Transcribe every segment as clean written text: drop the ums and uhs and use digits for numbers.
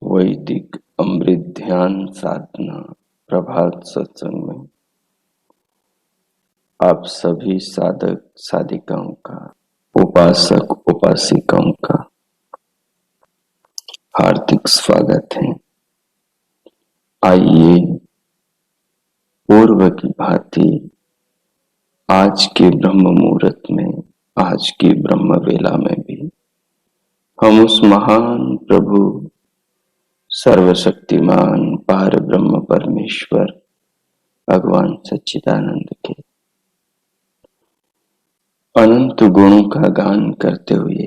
वैदिक अमृत ध्यान साधना प्रभात सत्संग में आप सभी साधक साधिकाओं का, उपासक उपासिकाओं का हार्दिक स्वागत है। आइए पूर्व की भांति आज के ब्रह्म मुहूर्त में, आज की ब्रह्म वेला में भी हम उस महान प्रभु सर्वशक्तिमान पार ब्रह्म परमेश्वर भगवान सच्चिदानंद के अनंत गुणों का गान करते हुए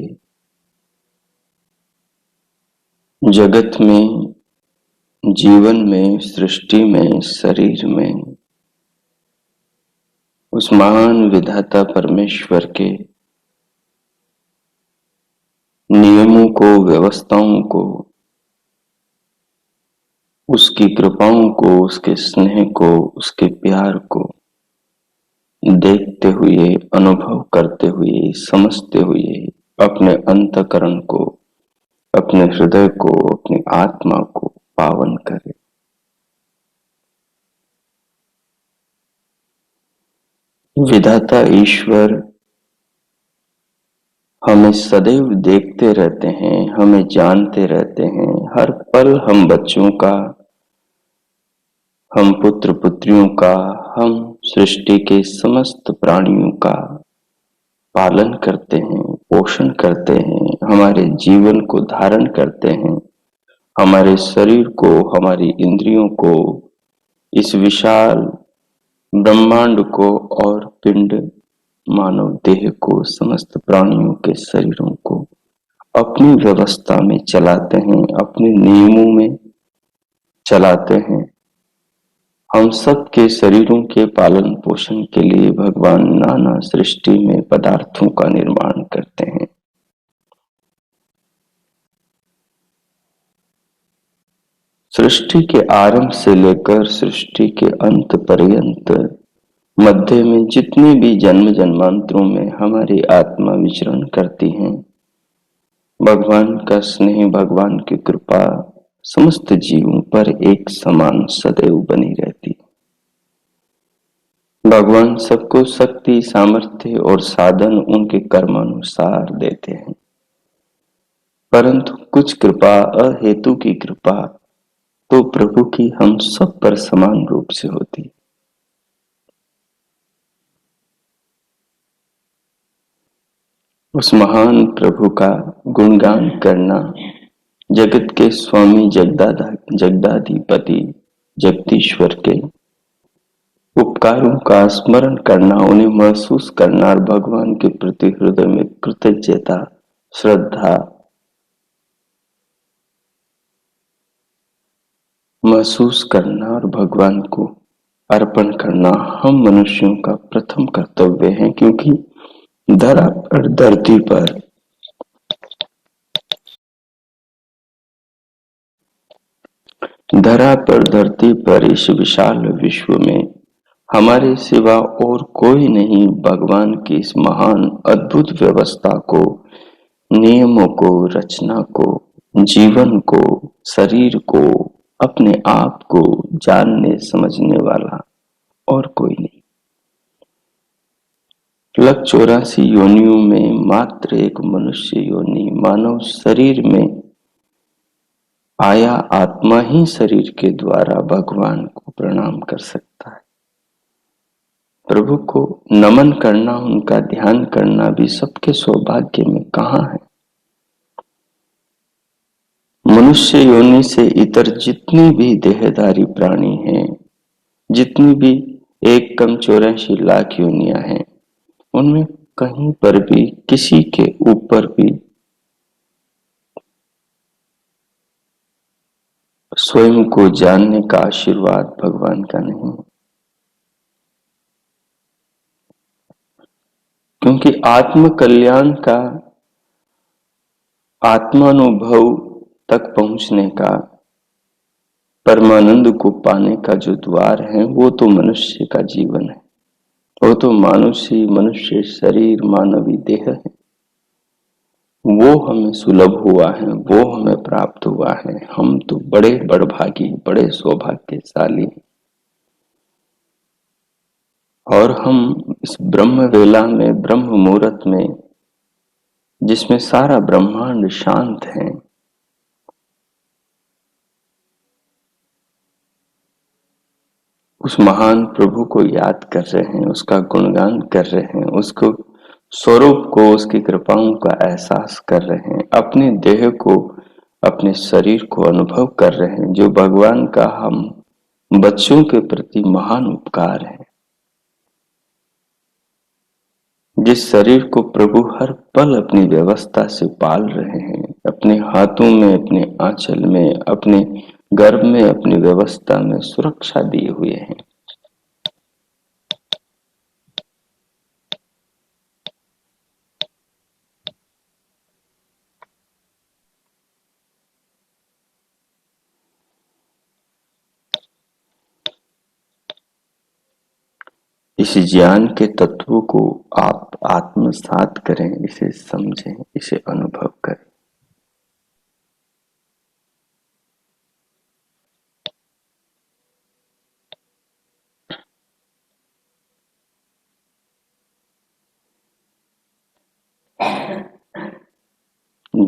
जगत में, जीवन में, सृष्टि में, शरीर में उस महान विधाता परमेश्वर के नियमों को, व्यवस्थाओं को, उसकी कृपाओं को, उसके स्नेह को, उसके प्यार को देखते हुए, अनुभव करते हुए, समझते हुए अपने अंतःकरण को, अपने हृदय को, अपनी आत्मा को पावन करे। विधाता ईश्वर हमें सदैव देखते रहते हैं, हमें जानते रहते हैं। हर पल हम बच्चों का, हम पुत्र पुत्रियों का, हम सृष्टि के समस्त प्राणियों का पालन करते हैं, पोषण करते हैं, हमारे जीवन को धारण करते हैं, हमारे शरीर को, हमारी इंद्रियों को, इस विशाल ब्रह्मांड को और पिंड मानव देह को, समस्त प्राणियों के शरीरों को अपनी व्यवस्था में चलाते हैं, अपने नियमों में चलाते हैं। हम सब के शरीरों के पालन पोषण के लिए भगवान नाना सृष्टि में पदार्थों का निर्माण करते हैं। सृष्टि के आरंभ से लेकर सृष्टि के अंत पर्यंत मध्य में जितने भी जन्म जन्मांतरों में हमारी आत्मा विचरण करती है, भगवान का स्नेह, भगवान की कृपा समस्त जीवों पर एक समान सदैव बनी रहती है। भगवान सबको शक्ति, सामर्थ्य और साधन उनके कर्मानुसार देते हैं, परंतु कुछ कृपा, अहेतु की कृपा तो प्रभु की हम सब पर समान रूप से होती है। उस महान प्रभु का गुणगान करना, जगत के स्वामी जगदाधिपति जगदीश्वर के उपकारों का स्मरण करना, उन्हें महसूस करना और भगवान के प्रति हृदय में कृतज्ञता, श्रद्धा महसूस करना और भगवान को अर्पण करना हम मनुष्यों का प्रथम कर्तव्य है। क्योंकि धरा पर, धरती पर धरा पर, धरती पर, इस विशाल विश्व में हमारे सिवा और कोई नहीं भगवान की इस महान अद्भुत व्यवस्था को, नियमों को, रचना को, जीवन को, शरीर को, अपने आप को जानने समझने वाला और कोई नहीं। लग 84 योनियों में मात्र एक मनुष्य योनि मानव शरीर में आया आत्मा ही शरीर के द्वारा भगवान को प्रणाम कर सकता है। प्रभु को नमन करना, उनका ध्यान करना भी सबके सौभाग्य में कहाँ है। मनुष्य योनि से इतर जितनी भी देहधारी प्राणी हैं, जितनी भी 1,84,00,000 योनियां हैं, उनमें कहीं पर भी किसी के ऊपर भी स्वयं को जानने का आशीर्वाद भगवान का नहीं है। क्योंकि आत्म कल्याण का, आत्मानुभव तक पहुंचने का, परमानंद को पाने का जो द्वार है वो तो मनुष्य का जीवन है, वो तो मनुष्य शरीर, मानवी देह है। वो हमें सुलभ हुआ है, वो हमें प्राप्त हुआ है। हम तो बड़े बड़भागी, बड़े सौभाग्यशाली हैं। और हम इस ब्रह्म वेला में, ब्रह्म मुहूर्त में, जिसमें सारा ब्रह्मांड शांत है, उस महान प्रभु को याद कर रहे हैं, उसका गुणगान कर रहे हैं, उसको स्वरूप को, उसकी कृपाओं का एहसास कर रहे हैं, अपने देह को, अपने शरीर को अनुभव कर रहे हैं, जो भगवान का हम बच्चों के प्रति महान उपकार है। जिस शरीर को प्रभु हर पल अपनी व्यवस्था से पाल रहे हैं, अपने हाथों में, अपने आंचल में, अपने गर्भ में, अपनी व्यवस्था में सुरक्षा दिए हुए हैं। इस ज्ञान के तत्वों को आप आत्मसात करें, इसे समझें, इसे अनुभव करें।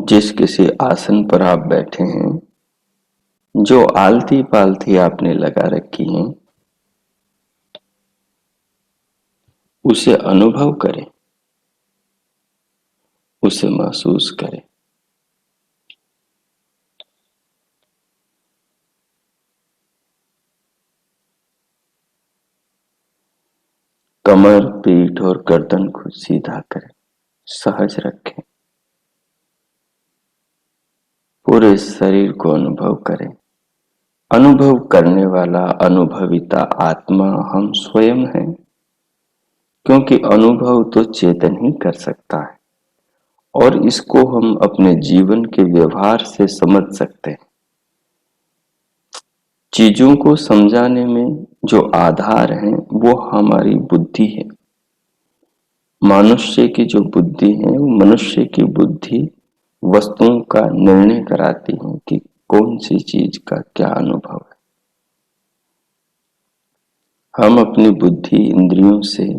जिस किसी आसन पर आप बैठे हैं, जो आलती पालती आपने लगा रखी है, उसे अनुभव करें, उसे महसूस करें। कमर, पीठ और गर्दन को सीधा करें, सहज रखें। पूरे शरीर को अनुभव करें। अनुभव करने वाला, अनुभविता आत्मा हम स्वयं हैं, क्योंकि अनुभव तो चेतन ही कर सकता है और इसको हम अपने जीवन के व्यवहार से समझ सकते हैं। चीजों को समझाने में जो आधार है वो हमारी बुद्धि है। मनुष्य की जो बुद्धि है, वो मनुष्य की बुद्धि वस्तुओं का निर्णय कराती है कि कौन सी चीज का क्या अनुभव है। हम अपनी बुद्धि इंद्रियों से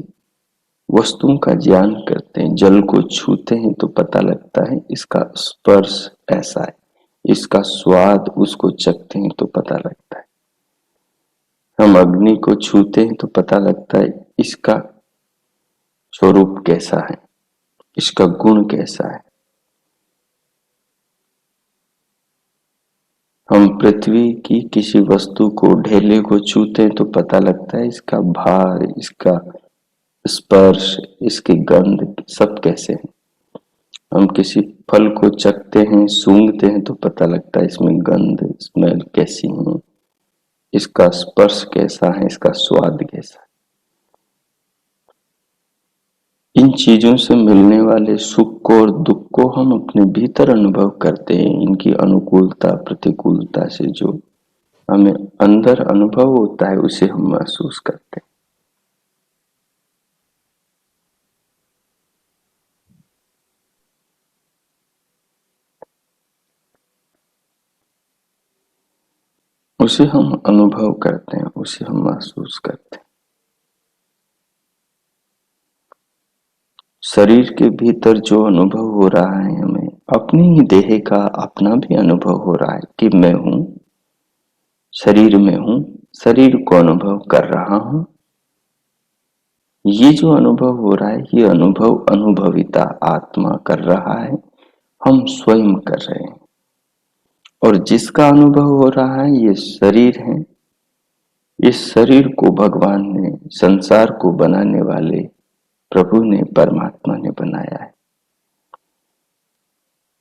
वस्तुओं का ज्ञान करते हैं। जल को छूते हैं तो पता लगता है इसका स्पर्श ऐसा है, इसका स्वाद उसको चखते हैं तो पता लगता है। हम अग्नि को छूते हैं तो पता लगता है इसका स्वरूप कैसा है, इसका गुण कैसा है। हम पृथ्वी की किसी वस्तु को, ढेले को छूते हैं तो पता लगता है इसका भार, इसका स्पर्श, इसकी गंध सब कैसे है। हम किसी फल को चखते हैं, सूंघते हैं तो पता लगता है इसमें गंध, स्मेल कैसी है, इसका स्पर्श कैसा है, इसका स्वाद कैसा है। इन चीजों से मिलने वाले सुख को और दुख को हम अपने भीतर अनुभव करते हैं। इनकी अनुकूलता प्रतिकूलता से जो हमें अंदर अनुभव होता है उसे हम महसूस करते हैं। उसे हम अनुभव करते हैं, उसे हम महसूस करते हैं। शरीर के भीतर जो अनुभव हो रहा है, हमें अपनी ही देह का अपना भी अनुभव हो रहा है कि मैं हूं, शरीर में हूं, शरीर को अनुभव कर रहा हूं। ये जो अनुभव हो रहा है, ये अनुभव अनुभविता आत्मा कर रहा है, हम स्वयं कर रहे हैं। और जिसका अनुभव हो रहा है ये शरीर है। इस शरीर को भगवान ने, संसार को बनाने वाले प्रभु ने, परमात्मा ने बनाया है।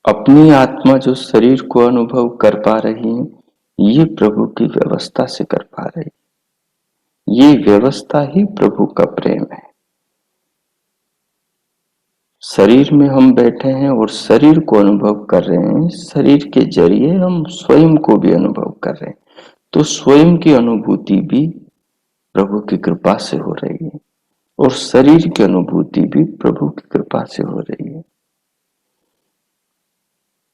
अपनी आत्मा जो शरीर को अनुभव कर पा रही है, ये प्रभु की व्यवस्था से कर पा रही है। ये व्यवस्था ही प्रभु का प्रेम है। शरीर में हम बैठे हैं और शरीर को अनुभव कर रहे हैं, शरीर के जरिए हम स्वयं को भी अनुभव कर रहे हैं। तो स्वयं की अनुभूति भी प्रभु की कृपा से हो रही है और शरीर की अनुभूति भी प्रभु की कृपा से हो रही है।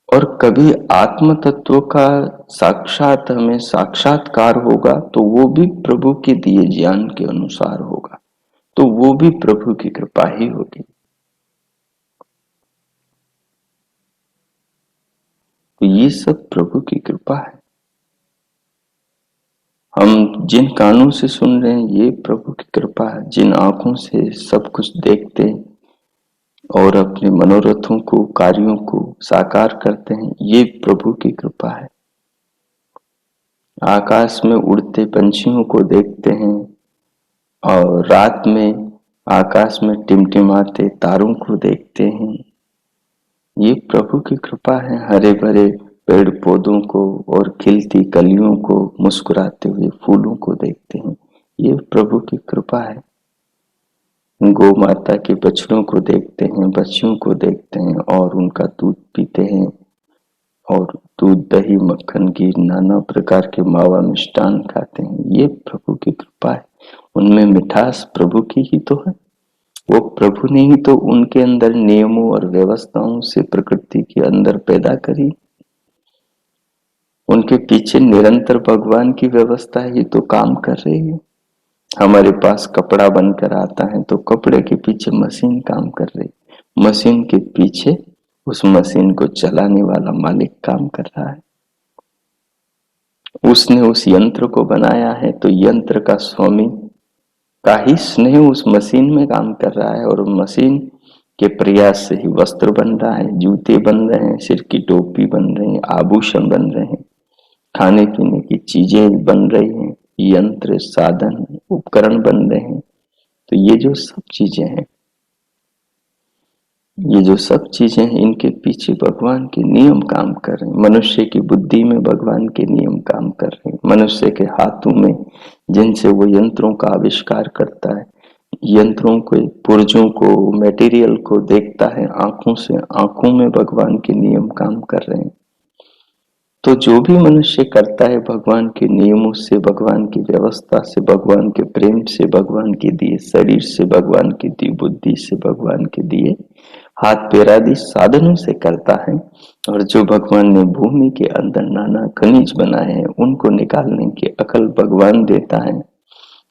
और कभी आत्म तत्व का साक्षात हमें साक्षात्कार होगा तो वो भी प्रभु के दिए ज्ञान के अनुसार होगा, तो वो भी प्रभु की कृपा ही होगी। तो ये सब प्रभु की कृपा है। हम जिन कानों से सुन रहे हैं ये प्रभु की कृपा है, जिन आंखों से सब कुछ देखते हैं और अपने मनोरथों को, कार्यों को साकार करते हैं, ये प्रभु की कृपा है। आकाश में उड़ते पंछियों को देखते हैं और रात में आकाश में टिमटिमाते तारों को देखते हैं, ये प्रभु की कृपा है। हरे भरे पेड़ पौधों को और खिलती कलियों को, मुस्कुराते हुए फूलों को देखते हैं, ये प्रभु की कृपा है। गौ माता के बछड़ों को देखते हैं, बच्चियों को देखते हैं और उनका दूध पीते हैं और दूध, दही, मक्खन, घी, नाना प्रकार के मावा मिष्टान खाते हैं, ये प्रभु की कृपा है। उनमें मिठास प्रभु की ही तो है। वो प्रभु ने ही तो उनके अंदर नियमों और व्यवस्थाओं से प्रकृति के अंदर पैदा करी। उनके पीछे निरंतर भगवान की व्यवस्था ही तो काम कर रही है। हमारे पास कपड़ा बनकर आता है तो कपड़े के पीछे मशीन काम कर रही है, मशीन के पीछे उस मशीन को चलाने वाला मालिक काम कर रहा है। उसने उस यंत्र को बनाया है तो यंत्र का स्वामी का ही स्नेह उस मशीन में काम कर रहा है और मशीन के प्रयास से ही वस्त्र बन रहा है, जूते बन रहे हैं, सिर की टोपी बन रही है, आभूषण बन रहे हैं, खाने पीने की चीजें बन रही हैं, यंत्र, साधन, उपकरण बन रहे हैं। तो ये जो सब चीजें हैं, ये जो सब चीजें हैं, इनके पीछे भगवान के नियम काम कर रहे हैं। मनुष्य की बुद्धि में भगवान के नियम काम कर रहे हैं। मनुष्य के हाथों में जिनसे वो यंत्रों का आविष्कार करता है, यंत्रों को, पुर्जों को, मटेरियल को देखता है आंखों से, आंखों में भगवान के नियम काम कर रहे हैं। तो जो भी मनुष्य करता है भगवान के नियमों से, भगवान की व्यवस्था से, भगवान के प्रेम से, भगवान के दिए शरीर से, भगवान की दी बुद्धि से, भगवान के दिए हाथ पैर आदि साधनों से करता है। और जो भगवान ने भूमि के अंदर नाना खनिज बनाए हैं उनको निकालने की अकल भगवान देता है।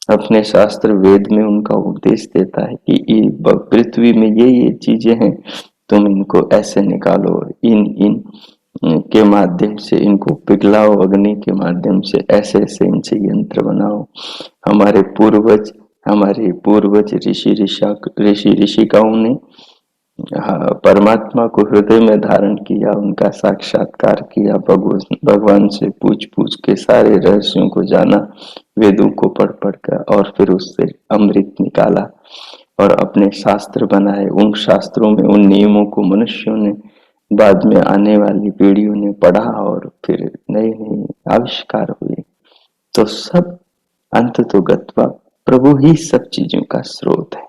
अपने शास्त्र वेद में उनका उपदेश देता है कि ये पृथ्वी में ये चीजें हैं, तुम इनको ऐसे निकालो, इन इन के माध्यम से इनको पिघलाओ, अग्नि के माध्यम से ऐसे ऐसे इनसे यंत्र बनाओ। हमारे पूर्वज ऋषि ऋषिकाओं ने परमात्मा को हृदय में धारण किया, उनका साक्षात्कार किया, भगवान से पूछ पूछ के सारे रहस्यों को जाना, वेदों को पढ़ पढ़ कर, और फिर उससे अमृत निकाला और अपने शास्त्र बनाए। उन शास्त्रों में उन नियमों को मनुष्यों ने, बाद में आने वाली पीढ़ियों ने पढ़ा और फिर नए नए आविष्कार हुए। तो सब अंत तो गत्वा प्रभु ही सब चीजों का स्रोत है।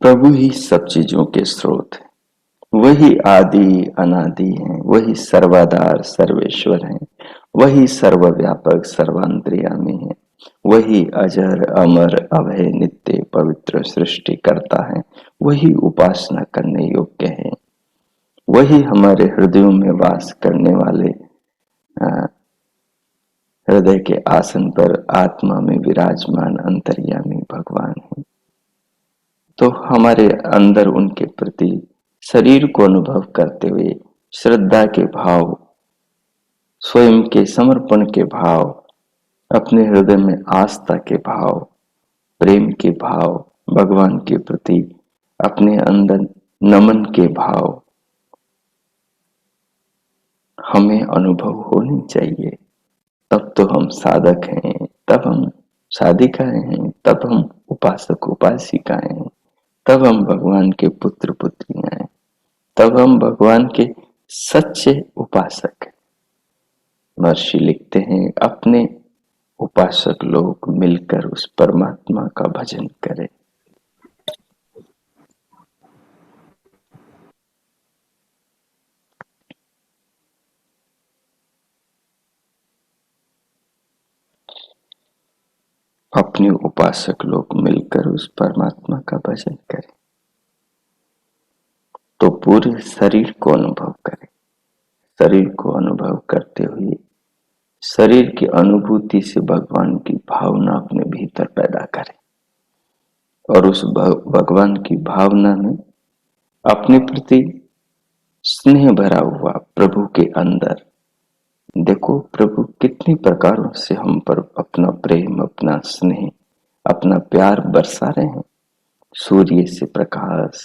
प्रभु ही सब चीजों के स्रोत है। वही आदि अनादि हैं, वही सर्वाधार सर्वेश्वर हैं, वही सर्वव्यापक सर्वांतर्यामी है, वही अजर अमर अभय नित्य पवित्र सृष्टि करता है, वही उपासना करने योग्य है, वही हमारे हृदयों में वास करने वाले हृदय के आसन पर आत्मा में विराजमान अंतर्यामी भगवान है। तो हमारे अंदर उनके प्रति शरीर को अनुभव करते हुए श्रद्धा के भाव, स्वयं के समर्पण के भाव, अपने हृदय में आस्था के भाव, प्रेम के भाव, भगवान के प्रति अपने अंदर नमन के भाव हमें अनुभव होनी चाहिए। तब तो हम साधक हैं, तब हम साधिकाएं हैं, तब हम उपासक उपासिकाएं हैं, तब हम भगवान के पुत्र पुत्रियां हैं, तब हम भगवान के सच्चे उपासक हैं। महर्षि लिखते हैं, अपने उपासक लोग मिलकर उस परमात्मा का भजन करें। अपने उपासक लोग मिलकर उस परमात्मा का भजन करें तो पूरे शरीर को अनुभव करें। शरीर को अनुभव करते हुए शरीर की अनुभूति से भगवान की भावना अपने भीतर पैदा करें और उस भगवान की भावना में अपने प्रति स्नेह भरा हुआ प्रभु के अंदर देखो, प्रभु कितनी प्रकारों से हम पर अपना प्रेम, अपना स्नेह, अपना प्यार बरसा रहे हैं। सूर्य से प्रकाश,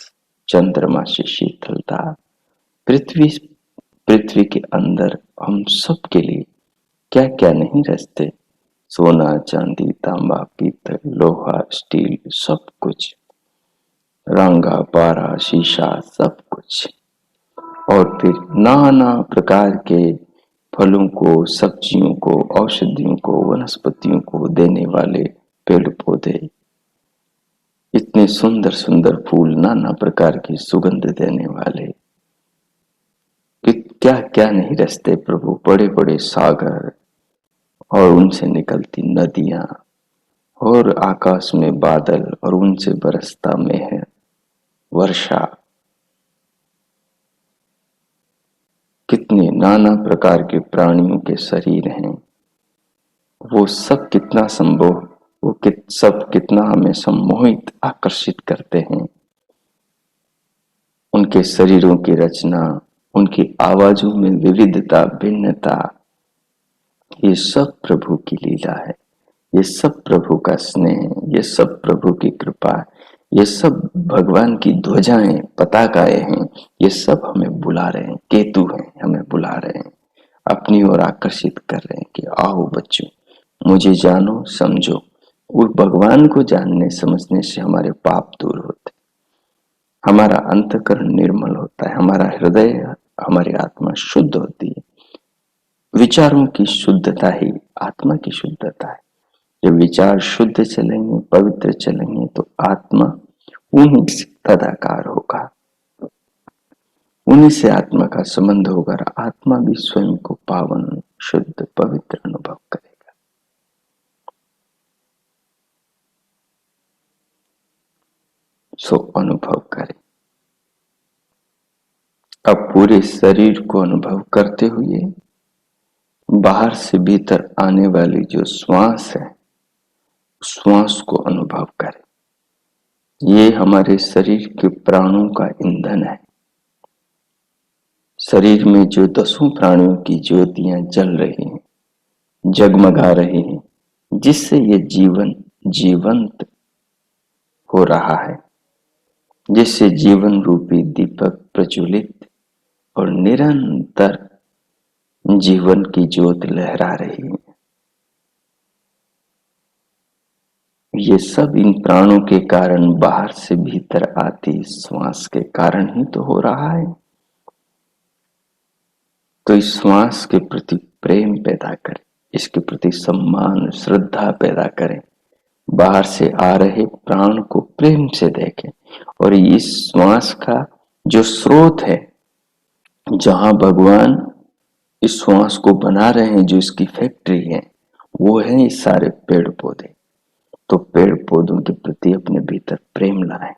चंद्रमा से शीतलता, पृथ्वी के अंदर हम सब के लिए क्या क्या नहीं रचते। सोना, चांदी, तांबा, पीतल, लोहा, स्टील, सब कुछ, रंगा, पारा, शीशा, सब कुछ। और फिर नाना प्रकार के फलों को, सब्जियों को, औषधियों को, वनस्पतियों को देने वाले पेड़ पौधे, इतने सुंदर सुंदर फूल, नाना प्रकार की सुगंध देने वाले, क्या क्या नहीं रचते प्रभु। बड़े बड़े सागर और उनसे निकलती नदियां और आकाश में बादल और उनसे बरसता मेहर, वर्षा, कितने नाना प्रकार के प्राणियों के शरीर हैं। वो सब कितना संभव, वो सब कितना हमें सम्मोहित, आकर्षित करते हैं। उनके शरीरों की रचना, उनकी आवाजों में विविधता, भिन्नता, ये सब प्रभु की लीला है। ये सब प्रभु का स्नेह, ये सब प्रभु की कृपा, ये सब भगवान की ध्वजाएं, पताकाएं हैं। ये सब हमें बुला रहे हैं, केतु हैं, हमें बुला रहे हैं, अपनी ओर आकर्षित कर रहे हैं कि आओ बच्चों, मुझे जानो, समझो। उस भगवान को जानने समझने से हमारे पाप दूर होते, हमारा अंतःकरण निर्मल होता है, हमारा हृदय, हमारी आत्मा शुद्ध होती है। विचारों की शुद्धता ही आत्मा की शुद्धता है। जब विचार शुद्ध चलेंगे, पवित्र चलेंगे, तो आत्मा उन्हीं से तदाकार होगा, उन्हीं से आत्मा का संबंध होगा। आत्मा भी स्वयं को पावन, शुद्ध, पवित्र अनुभव करेगा। सो अनुभव करें। अब पूरे शरीर को अनुभव करते हुए बाहर से भीतर आने वाली जो श्वास है, श्वास को अनुभव करें। ये हमारे शरीर के प्राणों का ईंधन है। शरीर में जो 10 प्राणियों की ज्योतियां जल रही हैं, जगमगा रही हैं, जिससे ये जीवन जीवंत हो रहा है, जिससे जीवन रूपी दीपक प्रज्वलित और निरंतर जीवन की ज्योत लहरा रही है। ये सब इन प्राणों के कारण बाहर से भीतर आती श्वास के कारण ही तो हो रहा है। तो इस श्वास के प्रति प्रेम पैदा करें, इसके प्रति सम्मान, श्रद्धा पैदा करें। बाहर से आ रहे प्राण को प्रेम से देखें और इस श्वास का जो स्रोत है, जहां भगवान इस श्वास को बना रहे हैं, जो इसकी फैक्ट्री है, वो है इस सारे पेड़ पौधे। तो पेड़ पौधों के प्रति अपने भीतर प्रेम लाए,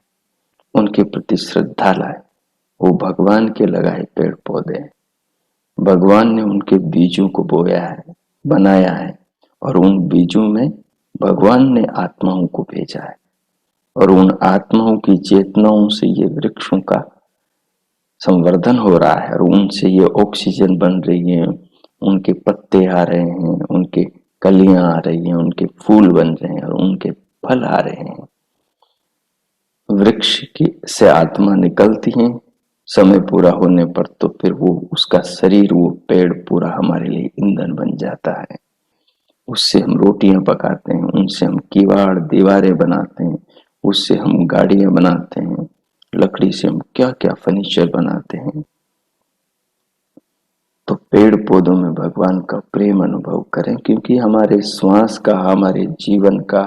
उनके प्रति श्रद्धा लाए। वो भगवान के लगाए पेड़ पौधे हैं, भगवान ने उनके बीजों को बोया है, बनाया है, और उन बीजों में भगवान ने आत्माओं को भेजा है, और उन आत्माओं की चेतनाओं से ये वृक्षों का संवर्धन हो रहा है, और उनसे ये ऑक्सीजन बन रही है, उनके पत्ते आ रहे हैं, उनके कलियां आ रही हैं, उनके फूल बन रहे हैं, और उनके फल आ रहे हैं। वृक्ष की से आत्मा निकलती है, समय पूरा होने पर तो फिर वो उसका शरीर, वो पेड़ पूरा हमारे लिए ईंधन बन जाता है। उससे हम रोटियां पकाते हैं, उनसे हम किवाड़ दीवारें बनाते हैं, उससे हम गाड़ियां बनाते हैं, लकड़ी से हम क्या क्या फर्नीचर बनाते हैं। तो पेड़ पौधों में भगवान का प्रेम अनुभव करें, क्योंकि हमारे श्वास का, हमारे जीवन का,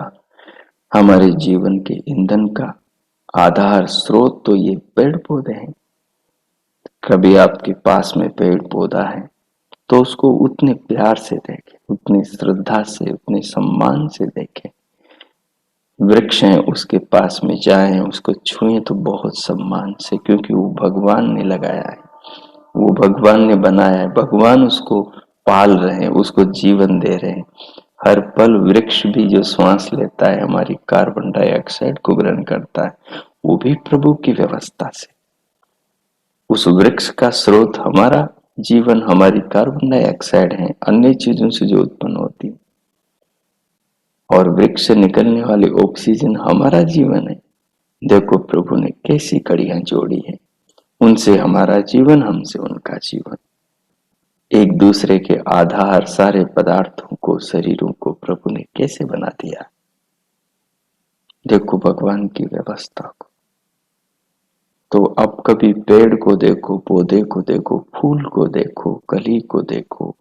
हमारे जीवन के ईंधन का आधार स्रोत तो ये पेड़ पौधे हैं। कभी आपके पास में पेड़ पौधा है तो उसको उतने प्यार से देखें, उतनी श्रद्धा से, उतने सम्मान से देखें। वृक्ष है, उसके पास में जाएं, उसको छुएं तो बहुत सम्मान से, क्योंकि वो भगवान ने लगाया है, वो भगवान ने बनाया है, भगवान उसको पाल रहे हैं, उसको जीवन दे रहे हैं। हर पल वृक्ष भी जो श्वास लेता है, हमारी कार्बन डाइऑक्साइड को ग्रहण करता है, वो भी प्रभु की व्यवस्था से। उस वृक्ष का स्रोत हमारा जीवन, हमारी कार्बन डाइऑक्साइड है, अन्य चीजों से जो उत्पन्न होती है, और वृक्ष से निकलने वाली ऑक्सीजन हमारा जीवन है। देखो प्रभु ने कैसी कड़ियां जोड़ी है, उनसे हमारा जीवन, हमसे उनका जीवन, एक दूसरे के आधार सारे पदार्थों को, शरीरों को प्रभु ने कैसे बना दिया। देखो भगवान की व्यवस्था को। तो अब कभी पेड़ को देखो, पौधे को देखो, फूल को देखो, कली को देखो,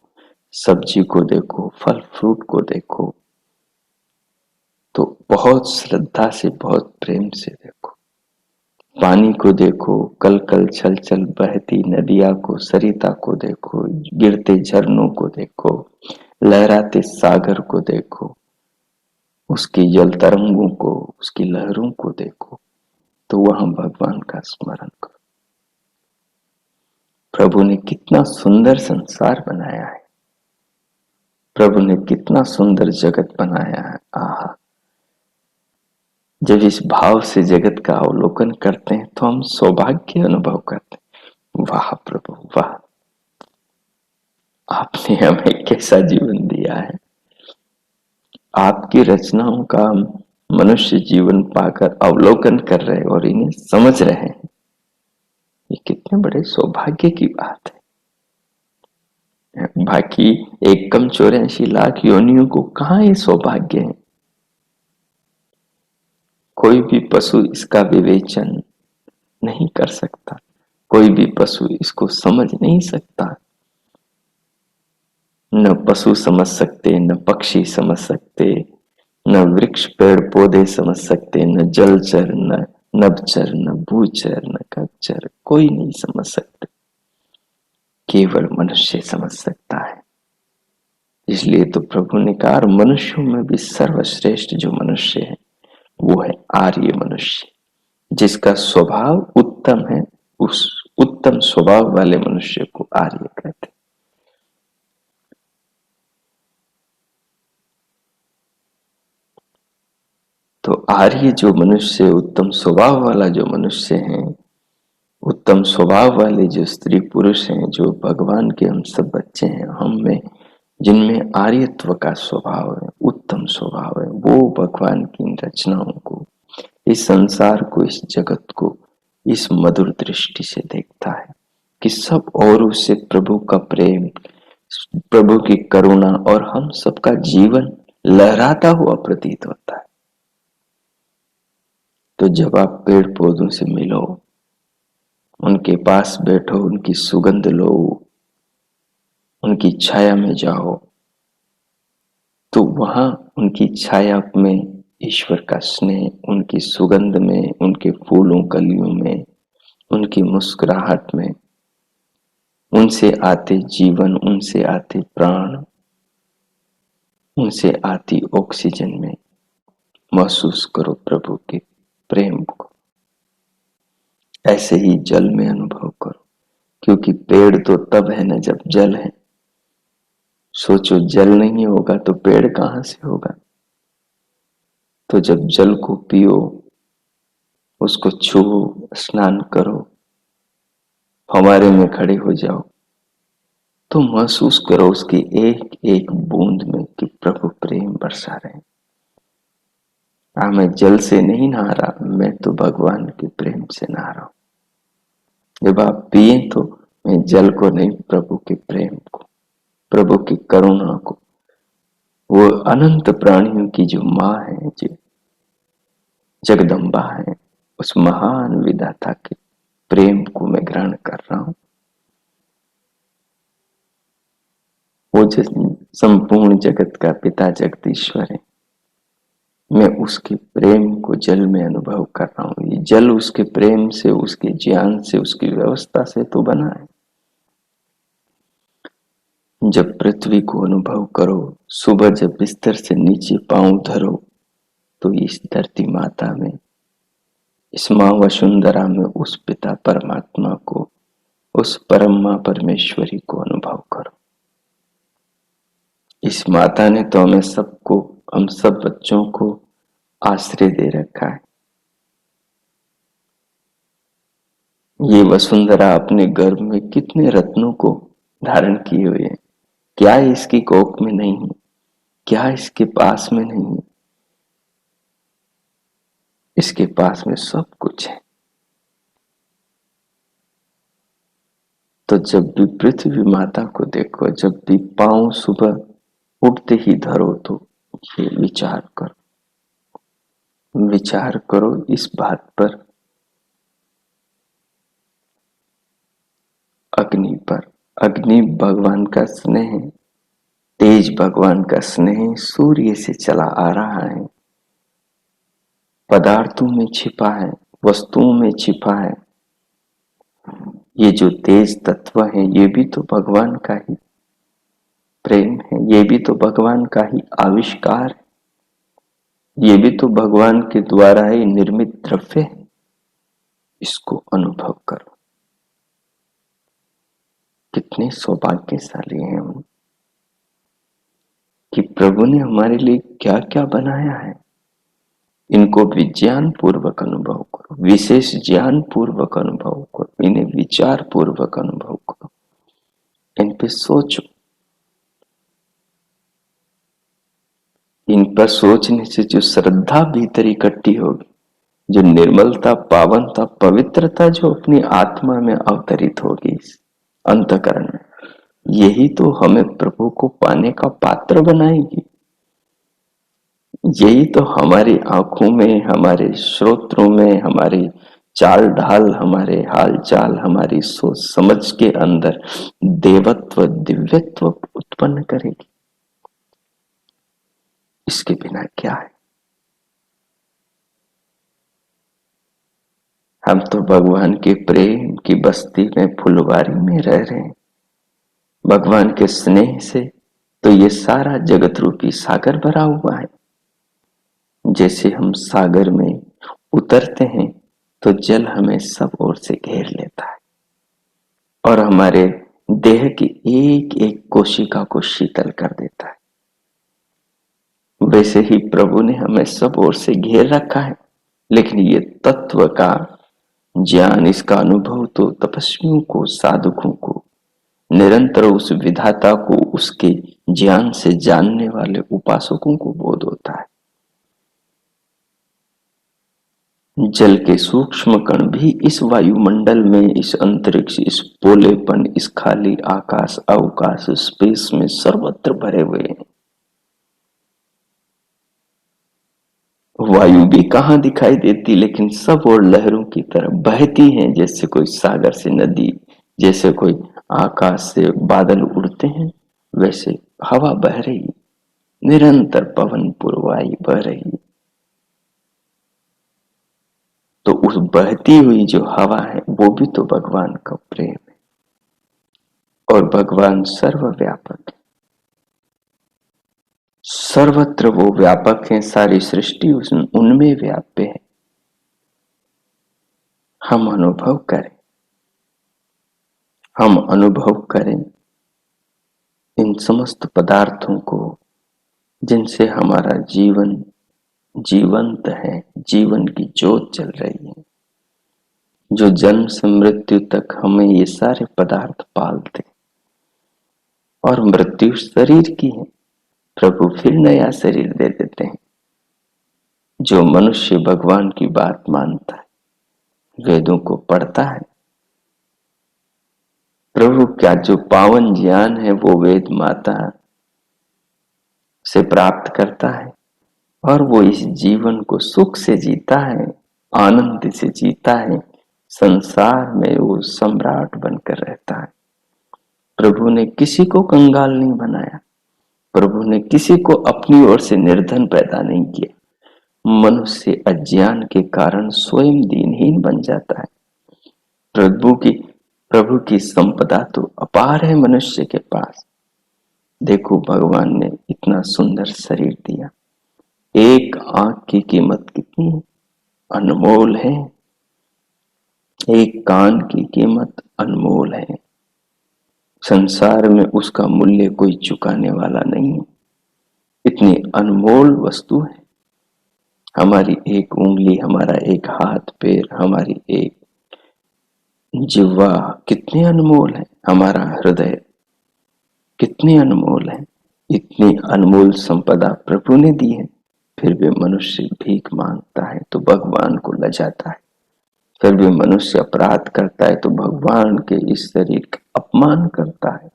सब्जी को देखो, फल फ्रूट को देखो, तो बहुत श्रद्धा से, बहुत प्रेम से देखो। पानी को देखो, कल कल छल छल बहती नदिया को, सरिता को देखो, गिरते झरनों को देखो, लहराते सागर को देखो, उसकी जल तरंगों को, उसकी लहरों को देखो, तो वहां भगवान का स्मरण करो। प्रभु ने कितना सुंदर संसार बनाया है, प्रभु ने कितना सुंदर जगत बनाया है। आहा, जब इस भाव से जगत का अवलोकन करते हैं तो हम सौभाग्य अनुभव करते हैं। वाह प्रभु वाह, आपने हमें कैसा जीवन दिया है। आपकी रचनाओं का मनुष्य जीवन पाकर अवलोकन कर रहे हैं और इन्हें समझ रहे हैं, ये कितने बड़े सौभाग्य की बात है। बाकी 1,84,00,000 योनियों को कहाँ ये सौभाग्य है। कोई भी पशु इसका विवेचन नहीं कर सकता, कोई भी पशु इसको समझ नहीं सकता। न पशु समझ सकते, न पक्षी समझ सकते, न वृक्ष पेड़ पौधे समझ सकते, न जलचर, न नभचर, न भूचर, न खच्चर, कोई नहीं समझ सकते, केवल मनुष्य समझ सकता है। इसलिए तो प्रभु ने कहा, मनुष्यों में भी सर्वश्रेष्ठ जो मनुष्य है वो है आर्य मनुष्य, जिसका स्वभाव उत्तम है। उस उत्तम स्वभाव वाले मनुष्य को आर्य कहते हैं। तो आर्य जो मनुष्य, उत्तम स्वभाव वाला जो मनुष्य है, उत्तम स्वभाव वाले जो स्त्री पुरुष हैं, जो भगवान के हम सब बच्चे हैं, हम में जिनमें आर्यत्व का स्वभाव है, उत्तम स्वभाव है, वो भगवान की इन रचनाओं को, इस संसार को, इस जगत को इस मधुर दृष्टि से देखता है कि सब और से प्रभु का प्रेम, प्रभु की करुणा और हम सबका जीवन लहराता हुआ प्रतीत होता है। तो जब आप पेड़ पौधों से मिलो, उनके पास बैठो, उनकी सुगंध लो, उनकी छाया में जाओ, तो वहां उनकी छाया में ईश्वर का स्नेह, उनकी सुगंध में, उनके फूलों कलियों में, उनकी मुस्कुराहट में, उनसे आते जीवन, उनसे आते प्राण, उनसे आती ऑक्सीजन में महसूस करो प्रभु के प्रेम को। ऐसे ही जल में अनुभव करो, क्योंकि पेड़ तो तब है ना जब जल है। सोचो जल नहीं होगा तो पेड़ कहां से होगा। तो जब जल को पियो, उसको छुओ, स्नान करो, फव्वारे में खड़े हो जाओ, तो महसूस करो उसकी एक एक बूंद में कि प्रभु प्रेम बरसा रहे हैं। मैं जल से नहीं नहा रहा, मैं तो भगवान के प्रेम से नहा रहा हूं। जब आप पिए तो मैं जल को नहीं, प्रभु के प्रेम को, प्रभु की करुणा को, वो अनंत प्राणियों की जो माँ है, जो जगदम्बा है, उस महान विधाता के प्रेम को मैं ग्रहण कर रहा हूं। वो जो संपूर्ण जगत का पिता जगदीश्वर है, मैं उसके प्रेम को जल में अनुभव कर रहा हूं। ये जल उसके प्रेम से, उसके ज्ञान से, उसकी व्यवस्था से तो बना है। जब पृथ्वी को अनुभव करो, सुबह जब बिस्तर से नीचे पांव धरो, तो इस धरती माता में, इस मां वसुंधरा में उस पिता परमात्मा को, उस परम मां परमेश्वरी को अनुभव करो। इस माता ने तो हमें सबको, हम सब बच्चों को आश्रय दे रखा है। ये वसुंधरा अपने गर्भ में कितने रत्नों को धारण किए हुए है। क्या इसकी कोख में नहीं है? क्या इसके पास में नहीं है? इसके पास में सब कुछ है। तो जब भी पृथ्वी माता को देखो, जब भी पांव सुबह उठते ही धरो, तो ये विचार करो इस बात पर, अग्नि पर। अग्नि भगवान का स्नेह है, तेज भगवान का स्नेह सूर्य से चला आ रहा है, पदार्थों में छिपा है, वस्तुओं में छिपा है। ये जो तेज तत्व है, ये भी तो भगवान का ही प्रेम है, ये भी तो भगवान का ही आविष्कार है, ये भी तो भगवान के द्वारा ही निर्मित द्रव्य है। इसको अनुभव करो। कितने सौभाग्यशाली हैं हम कि प्रभु ने हमारे लिए क्या क्या बनाया है। इनको विज्ञान पूर्वक अनुभव करो, विशेष ज्ञान पूर्वक अनुभव करो, इन्हें विचार पूर्वक अनुभव करो, इन पे सोचो। इन पर सोचने से जो श्रद्धा भीतर इकट्ठी होगी, जो निर्मलता, पावनता, पवित्रता जो अपनी आत्मा में अवतरित होगी इस अंतःकरण में, यही तो हमें प्रभु को पाने का पात्र बनाएगी। यही तो हमारी आंखों में, हमारे श्रोत्रों में, हमारी चाल ढाल, हमारे हाल चाल, हमारी सोच समझ के अंदर देवत्व, दिव्यत्व उत्पन्न करेगी। इसके बिना क्या है। हम तो भगवान के प्रेम की बस्ती में, फुलवारी में रह रहे हैं। भगवान के स्नेह से तो ये सारा जगत रूपी सागर भरा हुआ है। जैसे हम सागर में उतरते हैं तो जल हमें सब ओर से घेर लेता है और हमारे देह की एक एक कोशिका को शीतल कर देता है। वैसे ही प्रभु ने हमें सब ओर से घेर रखा है, लेकिन ये तत्व का ज्ञान, इसका अनुभव तो तपस्वियों को, साधकों को, निरंतर उस विधाता को, उसके ज्ञान से जानने वाले उपासकों को बोध होता है। जल के सूक्ष्म कण भी इस वायुमंडल में, इस अंतरिक्ष, इस पोलेपन, इस खाली आकाश, अवकाश, स्पेस में सर्वत्र भरे हुए हैं। वायु भी कहाँ दिखाई देती, लेकिन सब और लहरों की तरह बहती हैं। जैसे कोई सागर से नदी, जैसे कोई आकाश से बादल उड़ते हैं, वैसे हवा बह रही, निरंतर पवन पुरवाई बह रही। तो उस बहती हुई जो हवा है वो भी तो भगवान का प्रेम है। और भगवान सर्वव्यापक है, सर्वत्र वो व्यापक है, सारी सृष्टि उनमें व्याप्य है। हम अनुभव करें, हम अनुभव करें इन समस्त पदार्थों को जिनसे हमारा जीवन जीवंत है, जीवन की ज्योत चल रही है। जो जन्म से मृत्यु तक हमें ये सारे पदार्थ पालते, और मृत्यु शरीर की है, प्रभु फिर नया शरीर दे देते हैं। जो मनुष्य भगवान की बात मानता है, वेदों को पढ़ता है, प्रभु क्या जो पावन ज्ञान है वो वेद माता से प्राप्त करता है, और वो इस जीवन को सुख से जीता है, आनंद से जीता है, संसार में वो सम्राट बनकर रहता है। प्रभु ने किसी को कंगाल नहीं बनाया, प्रभु ने किसी को अपनी ओर से निर्धन पैदा नहीं किया। मनुष्य अज्ञान के कारण स्वयं दीनहीन बन जाता है। प्रभु की संपदा तो अपार है मनुष्य के पास। देखो भगवान ने इतना सुंदर शरीर दिया, एक आंख की कीमत कितनी अनमोल है, एक कान की कीमत अनमोल है। संसार में उसका मूल्य कोई चुकाने वाला नहीं है, इतनी अनमोल वस्तु है। हमारी एक उंगली, हमारा एक हाथ पैर, हमारी एक जिह्वा कितनी अनमोल है, हमारा हृदय कितनी अनमोल है। इतनी अनमोल संपदा प्रभु ने दी है, फिर भी मनुष्य भीख मांगता है तो भगवान को लजाता है। फिर भी मनुष्य अपराध करता है तो भगवान के इस शरीर का अपमान करता है।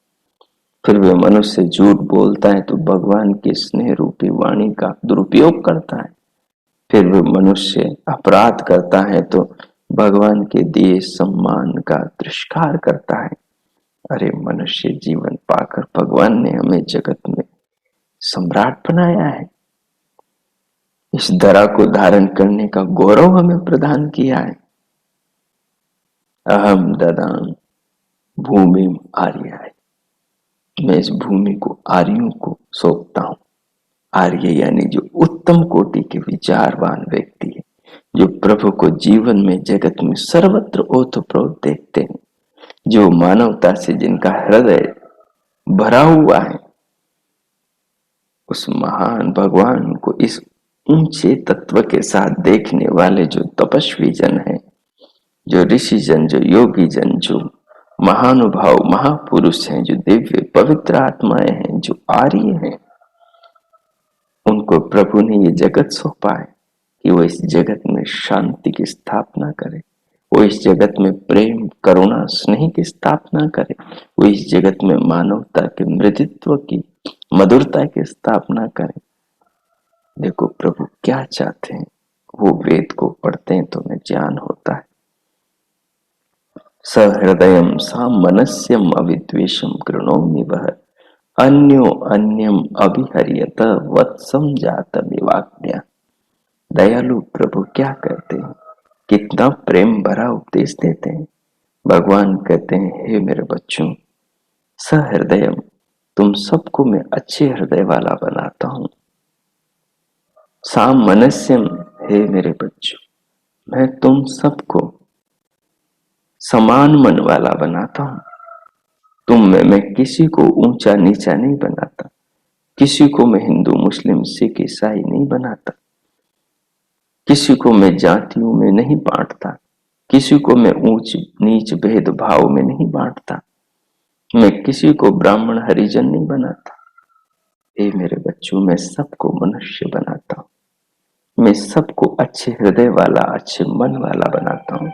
फिर भी मनुष्य झूठ बोलता है तो भगवान के स्नेह रूपी वाणी का दुरुपयोग करता है। फिर भी मनुष्य अपराध करता है तो भगवान के दिए सम्मान का तिरस्कार करता है। अरे मनुष्य जीवन पाकर भगवान ने हमें जगत में सम्राट बनाया है, इस धरा को धारण करने का गौरव हमें प्रदान किया है। अहम ददाम भूमि आर्याय, मैं इस भूमि को आर्यों को सौंपता हूं। आर्य यानी जो उत्तम कोटि के विचारवान व्यक्ति है, जो प्रभु को जीवन में जगत में सर्वत्र ओतप्रोत देखते हैं, जो मानवता से जिनका हृदय भरा हुआ है, उस महान भगवान को इस ऊंचे तत्व के साथ देखने वाले जो तपस्वी जन है, जो ऋषि जन, जो योगी जन, जो महानुभाव महापुरुष हैं, जो दिव्य पवित्र आत्माएं हैं, जो आर्य हैं, उनको प्रभु ने ये जगत सौंपा है कि वो इस जगत में शांति की स्थापना करे, वो इस जगत में प्रेम करुणा स्नेह की स्थापना करे, वो इस जगत में मानवता के मृदुत्व की मधुरता की स्थापना करे। देखो प्रभु क्या चाहते हैं, वो वेद को पढ़ते हैं तो उन्हें ज्ञान होता है। सहृदयम सामनस्यम अविद्वेषम कृणोमि वह अन्यो अन्यम अभिहर्यत वत्सम जातमिवाज्ञा। दयालु प्रभु क्या करते हैं, कितना प्रेम भरा उपदेश देते हैं। भगवान कहते हैं, हे मेरे बच्चों, सहृदयम, तुम सबको मैं अच्छे हृदय वाला बनाता हूं। सामनस्यम, हे मेरे बच्चों, मैं तुम सबको समान मन वाला बनाता हूं। तुम में मैं किसी को ऊंचा नीचा नहीं बनाता, किसी को मैं हिंदू मुस्लिम सिख ईसाई नहीं बनाता, किसी को मैं जातियों में नहीं बांटता, किसी को मैं ऊंच नीच भेदभाव में नहीं बांटता, मैं किसी को ब्राह्मण हरिजन नहीं बनाता। ए मेरे बच्चों, मैं सबको मनुष्य बनाता हूं, मैं सबको अच्छे हृदय वाला, अच्छे मन वाला बनाता हूं।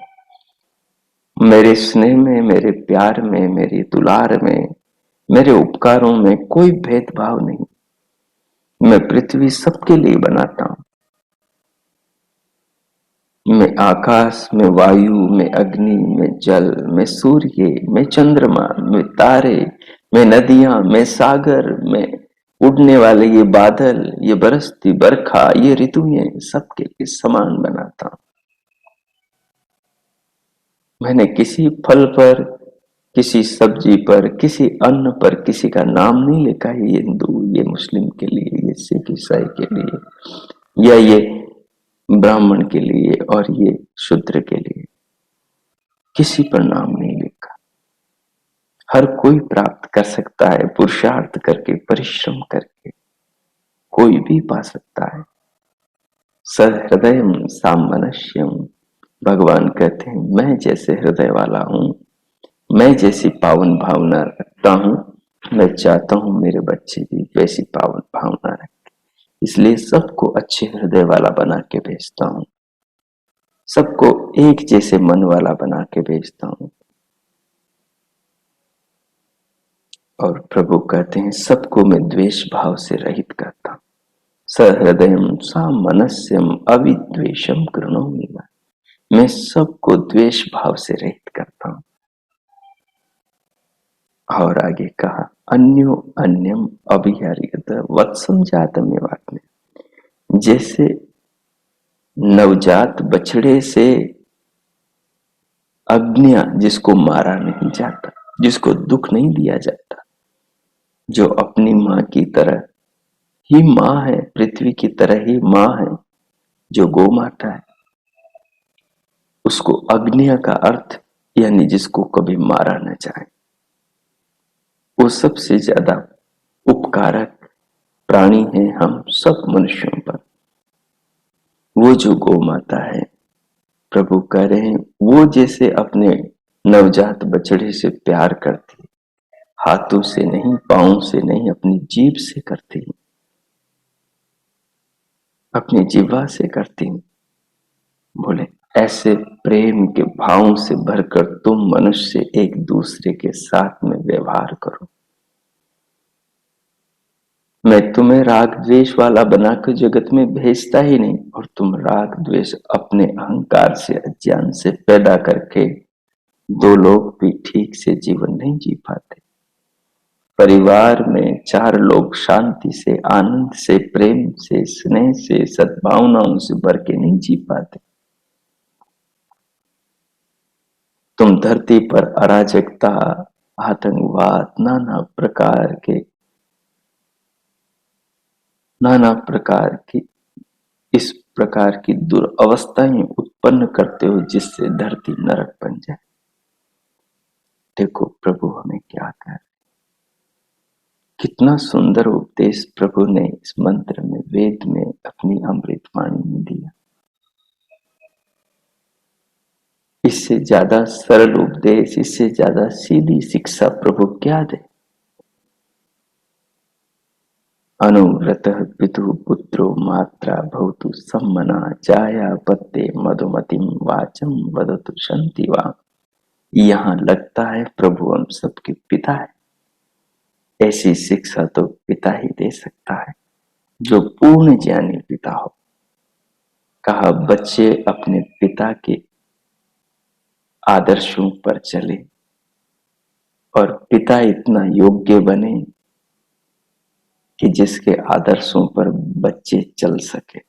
मेरे स्नेह में, मेरे प्यार में, मेरी दुलार में, मेरे उपकारों में कोई भेदभाव नहीं। मैं पृथ्वी सबके लिए बनाता हूं, मैं आकाश में वायु, में अग्नि, में जल, में सूर्य, में चंद्रमा, में तारे, में नदियां, में सागर, में उड़ने वाले ये बादल, ये बरसती बरखा, ये ऋतुएं, सबके लिए समान बनाता हूं। मैंने किसी फल पर, किसी सब्जी पर, किसी अन्न पर किसी का नाम नहीं लिखा है, ये हिंदू, ये मुस्लिम के लिए, ये सिख ईसाई के लिए, या ये ब्राह्मण के लिए और ये शूद्र के लिए। किसी पर नाम नहीं लिखा। हर कोई प्राप्त कर सकता है, पुरुषार्थ करके, परिश्रम करके कोई भी पा सकता है। सहृदयम सामनस्यम, भगवान कहते हैं मैं जैसे हृदय वाला हूं, मैं जैसी पावन भावना रखता हूं, मैं चाहता हूं मेरे बच्चे भी वैसी पावन भावना रखें। इसलिए सबको अच्छे हृदय वाला बना के भेजता हूं, सबको एक जैसे मन वाला बना के भेजता हूं। और प्रभु कहते हैं सबको मैं द्वेष भाव से रहित करता हूं। सहृदयम सामनस्यम अविद्वेषम कृणोमि, मैं सबको द्वेष भाव से रहित करता हूं। और आगे कहा अन्यो अन्यम अभिहार्यत वत्सम जातमेवाग्ने, जैसे नवजात बछड़े से अग्निया जिसको मारा नहीं जाता, जिसको दुख नहीं दिया जाता, जो अपनी मां की तरह ही मां है, पृथ्वी की तरह ही मां है, जो गौ माता है, उसको अग्निया का अर्थ यानी जिसको कभी मारा न जाए। वो सबसे ज्यादा उपकारक प्राणी है हम सब मनुष्यों पर। वो जो गौ माता है, प्रभु कह रहे हैं वो जैसे अपने नवजात बछड़े से प्यार करती, हाथों से नहीं, पांव से नहीं, अपनी जीभ से करती, अपनी जीवा से करती। बोले ऐसे प्रेम के भावों से भरकर तुम मनुष्य एक दूसरे के साथ में व्यवहार करो। मैं तुम्हें राग द्वेष वाला बनाकर जगत में भेजता ही नहीं, और तुम राग द्वेष अपने अहंकार से, अज्ञान से पैदा करके दो लोग भी ठीक से जीवन नहीं जी पाते। परिवार में चार लोग शांति से, आनंद से, प्रेम से, स्नेह से, सद्भावनाओं से भर के नहीं जी पाते। तुम धरती पर अराजकता, आतंकवाद, नाना प्रकार की इस प्रकार की दुर्अवस्थाएं उत्पन्न करते हो जिससे धरती नरक बन जाए। देखो प्रभु हमें क्या कर, कितना सुंदर उपदेश प्रभु ने इस मंत्र में, वेद में, अपनी अमृत वाणी में दिया। इससे ज्यादा सरल उपदेश, इससे ज्यादा सीधी शिक्षा प्रभु क्या दे। अनुव्रतः पितुः पुत्रो मात्रा भवतु सम्मना, जाया पत्ते मधुमतिम वाचम वदतु शांतिवा। यहाँ लगता है प्रभु हम सबके पिता है। ऐसी शिक्षा तो पिता ही दे सकता है, जो पूर्ण ज्ञानी पिता हो। कहा बच्चे अपने पिता के आदर्शों पर चले और पिता इतना योग्य बने कि जिसके आदर्शों पर बच्चे चल सके।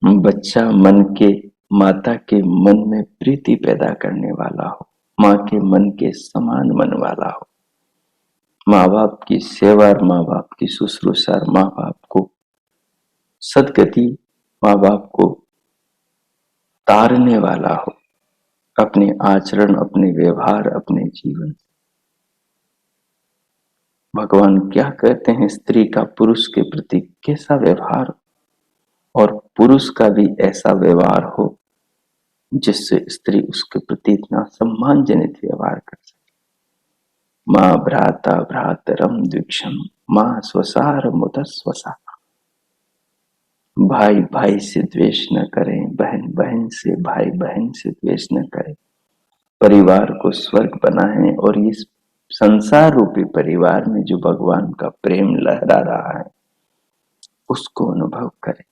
बच्चा मन के, माता के मन में प्रीति पैदा करने वाला हो, माँ के मन के समान मन वाला हो, माँ बाप की सेवा और माँ बाप की शुश्रूषा, माँ बाप को सदगति, माँ बाप को तारने वाला हो, अपने आचरण, अपने व्यवहार, अपने जीवन। भगवान क्या कहते हैं, स्त्री का पुरुष के प्रति कैसा व्यवहार और पुरुष का भी ऐसा व्यवहार हो जिससे स्त्री उसके प्रति इतना सम्मानजनित व्यवहार कर सके। माँ भ्राता भ्रातरम द्विक्षम, माँ स्वसार मुद स्वसा। भाई भाई से द्वेष न करें, बहन बहन से, भाई बहन से द्वेष न करें। परिवार को स्वर्ग बनाएं और इस संसार रूपी परिवार में जो भगवान का प्रेम लहरा रहा है उसको अनुभव करें।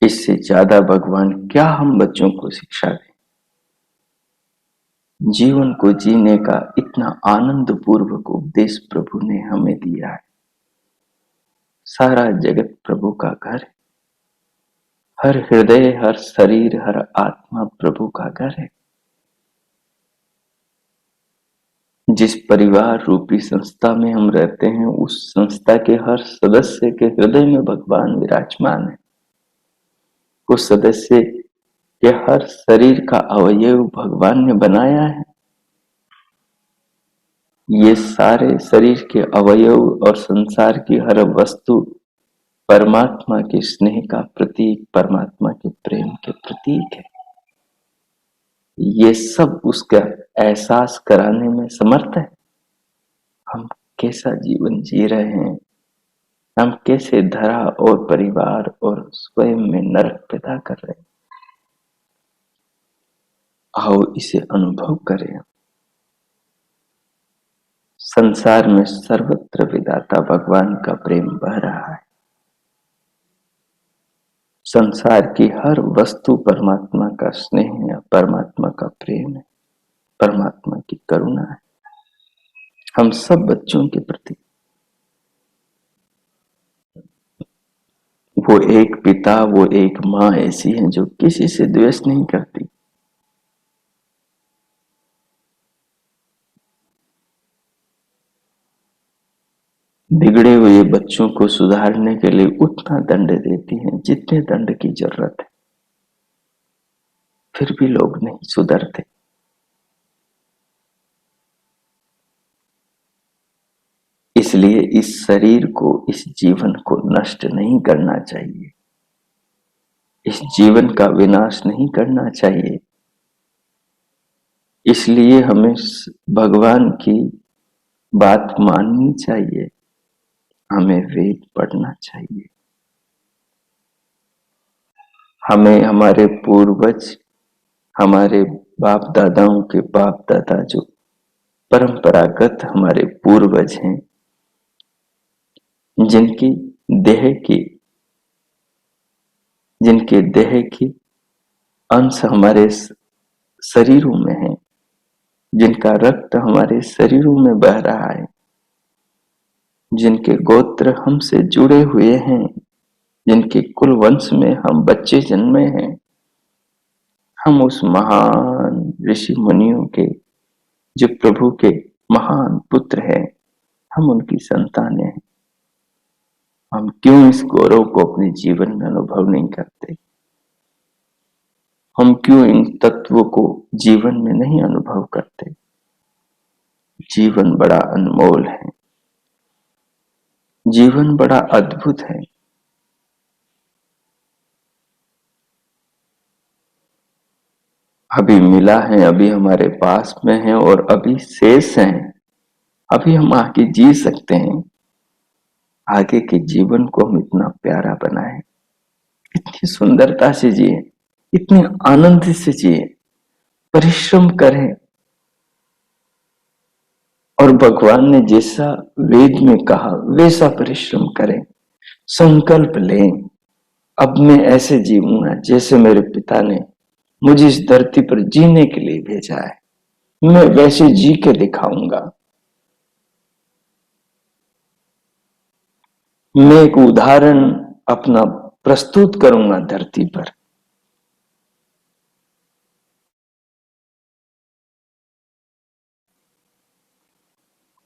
इससे ज्यादा भगवान क्या हम बच्चों को शिक्षा दें। जीवन को जीने का इतना आनंद पूर्वक उपदेश प्रभु ने हमें दिया है। सारा जगत प्रभु का घर है। हर हृदय, हर शरीर, हर आत्मा प्रभु का घर है। जिस परिवार रूपी संस्था में हम रहते हैं, उस संस्था के हर सदस्य के हृदय में भगवान विराजमान है। उस सदस्य के हर शरीर का अवयव भगवान ने बनाया है। ये सारे शरीर के अवयव और संसार की हर वस्तु परमात्मा के स्नेह का प्रतीक, परमात्मा के प्रेम के प्रतीक है। ये सब उसका एहसास कराने में समर्थ है। हम कैसा जीवन जी रहे हैं, हम कैसे धरा और परिवार और स्वयं में नरक पैदा कर रहे हैं। आओ इसे अनुभव करें। संसार में सर्वत्र विधाता भगवान का प्रेम बह रहा है। संसार की हर वस्तु परमात्मा का स्नेह है, परमात्मा का प्रेम है, परमात्मा की करुणा है हम सब बच्चों के प्रति। वो एक पिता, वो एक माँ ऐसी है जो किसी से द्वेष नहीं करती। बिगड़े हुए बच्चों को सुधारने के लिए उतना दंड देती हैं जितने दंड की जरूरत है, फिर भी लोग नहीं सुधरते। इसलिए इस शरीर को, इस जीवन को नष्ट नहीं करना चाहिए, इस जीवन का विनाश नहीं करना चाहिए। इसलिए हमें भगवान की बात माननी चाहिए, हमें वेद पढ़ना चाहिए। हमें हमारे पूर्वज, हमारे बाप दादाओं के बाप दादा जो परंपरागत हमारे पूर्वज हैं, जिनकी देह की जिनके देह की अंश हमारे शरीरों में है, जिनका रक्त हमारे शरीरों में बह रहा है, जिनके गोत्र हमसे जुड़े हुए हैं, जिनके कुल वंश में हम बच्चे जन्मे हैं, हम उस महान ऋषि मुनियों के, जो प्रभु के महान पुत्र हैं, हम उनकी संतानें हैं। हम क्यों इस गौरव को अपने जीवन में अनुभव नहीं करते? हम क्यों इन तत्वों को जीवन में नहीं अनुभव करते? जीवन बड़ा अनमोल है, जीवन बड़ा अद्भुत है। अभी मिला है, अभी हमारे पास में है और अभी शेष है। अभी हम आगे जी सकते हैं। आगे के जीवन को हम इतना प्यारा बनाएं, इतनी सुंदरता से जिए, इतने आनंद से जिए, परिश्रम करें और भगवान ने जैसा वेद में कहा वैसा परिश्रम करें। संकल्प लें, अब मैं ऐसे जीऊंगा जैसे मेरे पिता ने मुझे इस धरती पर जीने के लिए भेजा है, मैं वैसे जी के दिखाऊंगा। मैं एक उदाहरण अपना प्रस्तुत करूंगा धरती पर।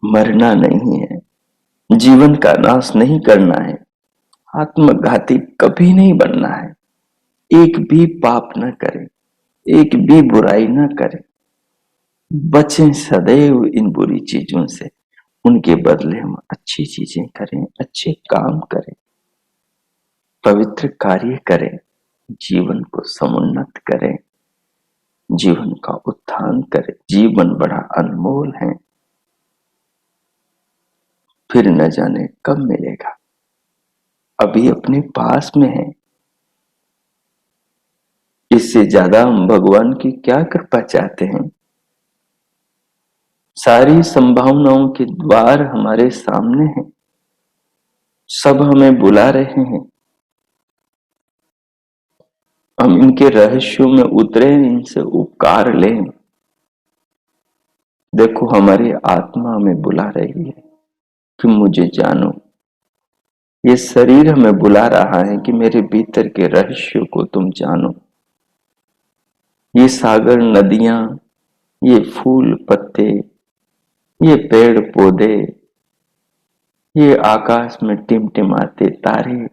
मरना नहीं है, जीवन का नाश नहीं करना है, आत्मघाती कभी नहीं बनना है, एक भी पाप न करें, एक भी बुराई न करें, बचें सदैव इन बुरी चीजों से। उनके बदले हम अच्छी चीजें करें, अच्छे काम करें, पवित्र कार्य करें, जीवन को समुन्नत करें, जीवन का उत्थान करें। जीवन बड़ा अनमोल है, फिर न जाने कब मिलेगा, अभी अपने पास में है। इससे ज्यादा हम भगवान की क्या कृपा चाहते हैं? सारी संभावनाओं के द्वार हमारे सामने हैं, सब हमें बुला रहे हैं। हम इनके रहस्यों में उतरे, इनसे उपकार लें। देखो हमारी आत्मा हमें बुला रही है कि मुझे जानो, ये शरीर हमें बुला रहा है कि मेरे भीतर के रहस्यों को तुम जानो। ये सागर, नदियां, ये फूल पत्ते, ये पेड़ पौधे, ये आकाश में टिमटिमाते तारे,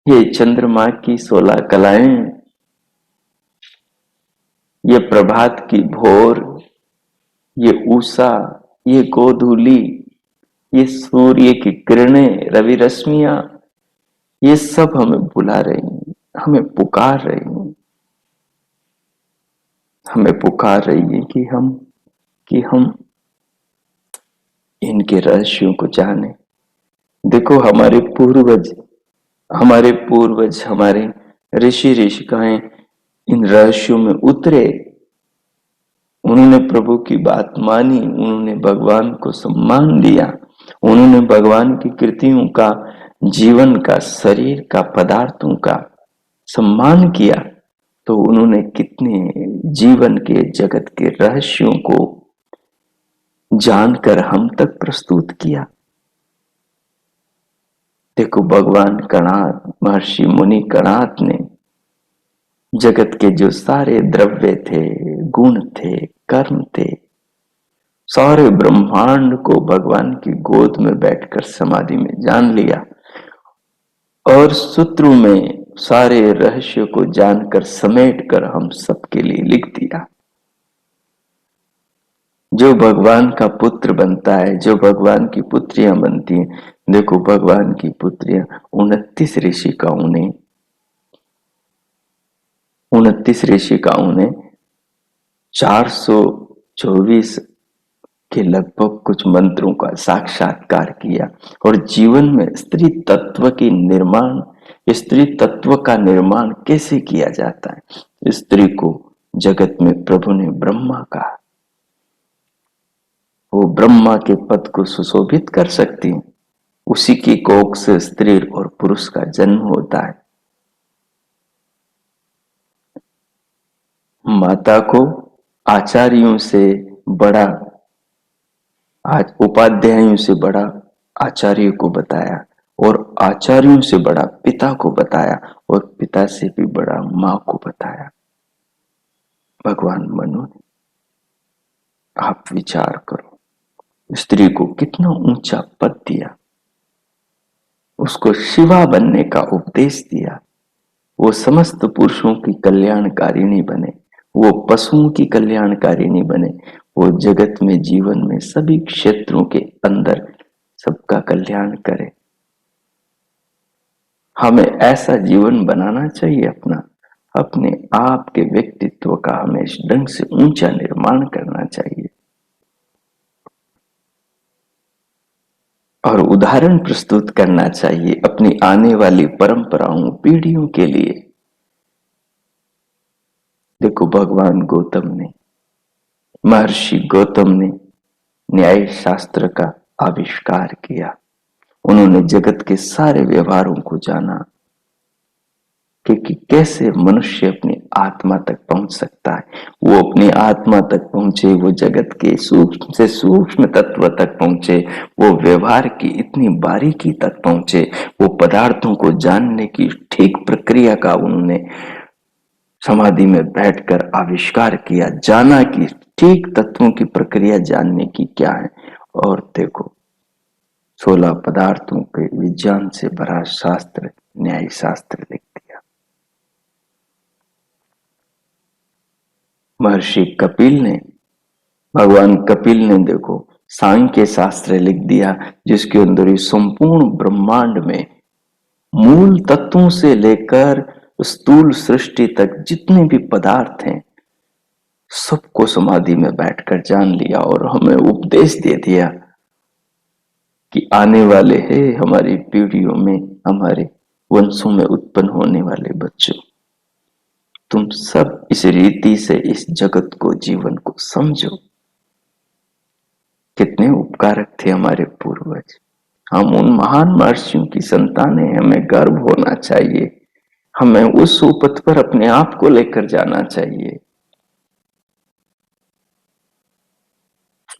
ये चंद्रमा की 16 कलाएं, ये प्रभात की भोर, ये उषा, ये गोधूली, ये सूर्य की किरणें, रवि रश्मियां, ये सब हमें बुला रही हैं, हमें पुकार रही हैं, हमें पुकार रही है कि हम इनके रहस्यों को जाने। देखो हमारे पूर्वज हमारे ऋषि ऋषिकाएं इन रहस्यों में उतरे। उन्होंने प्रभु की बात मानी, उन्होंने भगवान को सम्मान दिया, उन्होंने भगवान की कृतियों का, जीवन का, शरीर का, पदार्थों का सम्मान किया। तो उन्होंने कितने जीवन के, जगत के रहस्यों को जानकर हम तक प्रस्तुत किया। देखो भगवान कणाद, महर्षि मुनि कणाद ने जगत के जो सारे द्रव्य थे, गुण थे, कर्म थे, सारे ब्रह्मांड को भगवान की गोद में बैठकर समाधि में जान लिया और सूत्र में सारे रहस्य को जानकर समेटकर हम सबके लिए लिख दिया। जो भगवान का पुत्र बनता है, जो भगवान की पुत्रियां बनती हैं, देखो भगवान की पुत्रियां 29 ऋषिकाओं ने 424 के लगभग कुछ मंत्रों का साक्षात्कार किया और जीवन में स्त्री तत्व का निर्माण कैसे किया जाता है। स्त्री को जगत में प्रभु ने ब्रह्मा कहा, वो ब्रह्मा के पद को सुशोभित कर सकती है। उसी की कोख से स्त्री और पुरुष का जन्म होता है। माता को आचार्यों से बड़ा, आज उपाध्यायों से बड़ा आचार्य को बताया और आचार्यों से बड़ा पिता को बताया और पिता से भी बड़ा मां को बताया। भगवान मनु ने, आप विचार करो, स्त्री को कितना ऊंचा पद दिया, उसको शिवा बनने का उपदेश दिया। वो समस्त पुरुषों की कल्याणकारिणी बने, वो पशुओं की कल्याणकारिणी बने, वो जगत में, जीवन में, सभी क्षेत्रों के अंदर सबका कल्याण करे। हमें ऐसा जीवन बनाना चाहिए। अपने आप के व्यक्तित्व का हमें इस ढंग से ऊंचा निर्माण करना चाहिए और उदाहरण प्रस्तुत करना चाहिए अपनी आने वाली परंपराओं, पीढ़ियों के लिए। देखो भगवान गौतम ने, महर्षि गौतम ने न्याय शास्त्र का आविष्कार किया। उन्होंने जगत के सारे व्यवहारों को जाना कि कैसे मनुष्य अपनी आत्मा तक पहुंच सकता है। वो अपनी आत्मा तक पहुंचे, वो जगत के सूक्ष्म से सूक्ष्म तत्व तक पहुंचे, वो व्यवहार की इतनी बारीकी तक पहुंचे, वो पदार्थों को जानने की ठीक प्रक्रिया का उन्होंने समाधि में बैठकर आविष्कार किया, जाना कि ठीक तत्वों की प्रक्रिया जानने की क्या है। और देखो 16 पदार्थों के विज्ञान से भरा शास्त्र, न्याय शास्त्र लिख दिया। महर्षि कपिल ने, भगवान कपिल ने देखो सांख्य शास्त्र लिख दिया, जिसके अंदर इस संपूर्ण ब्रह्मांड में मूल तत्वों से लेकर स्थूल सृष्टि तक जितने भी पदार्थ हैं सबको समाधि में बैठकर जान लिया और हमें उपदेश दे दिया कि आने वाले हैं हमारी पीढ़ियों में, हमारे वंशों में उत्पन्न होने वाले बच्चों, तुम सब इस रीति से इस जगत को, जीवन को समझो। कितने उपकारक थे हमारे पूर्वज। हम उन महान महर्षियों की संतान हैं, हमें गर्व होना चाहिए। हमें उस उपथ पर अपने आप को लेकर जाना चाहिए।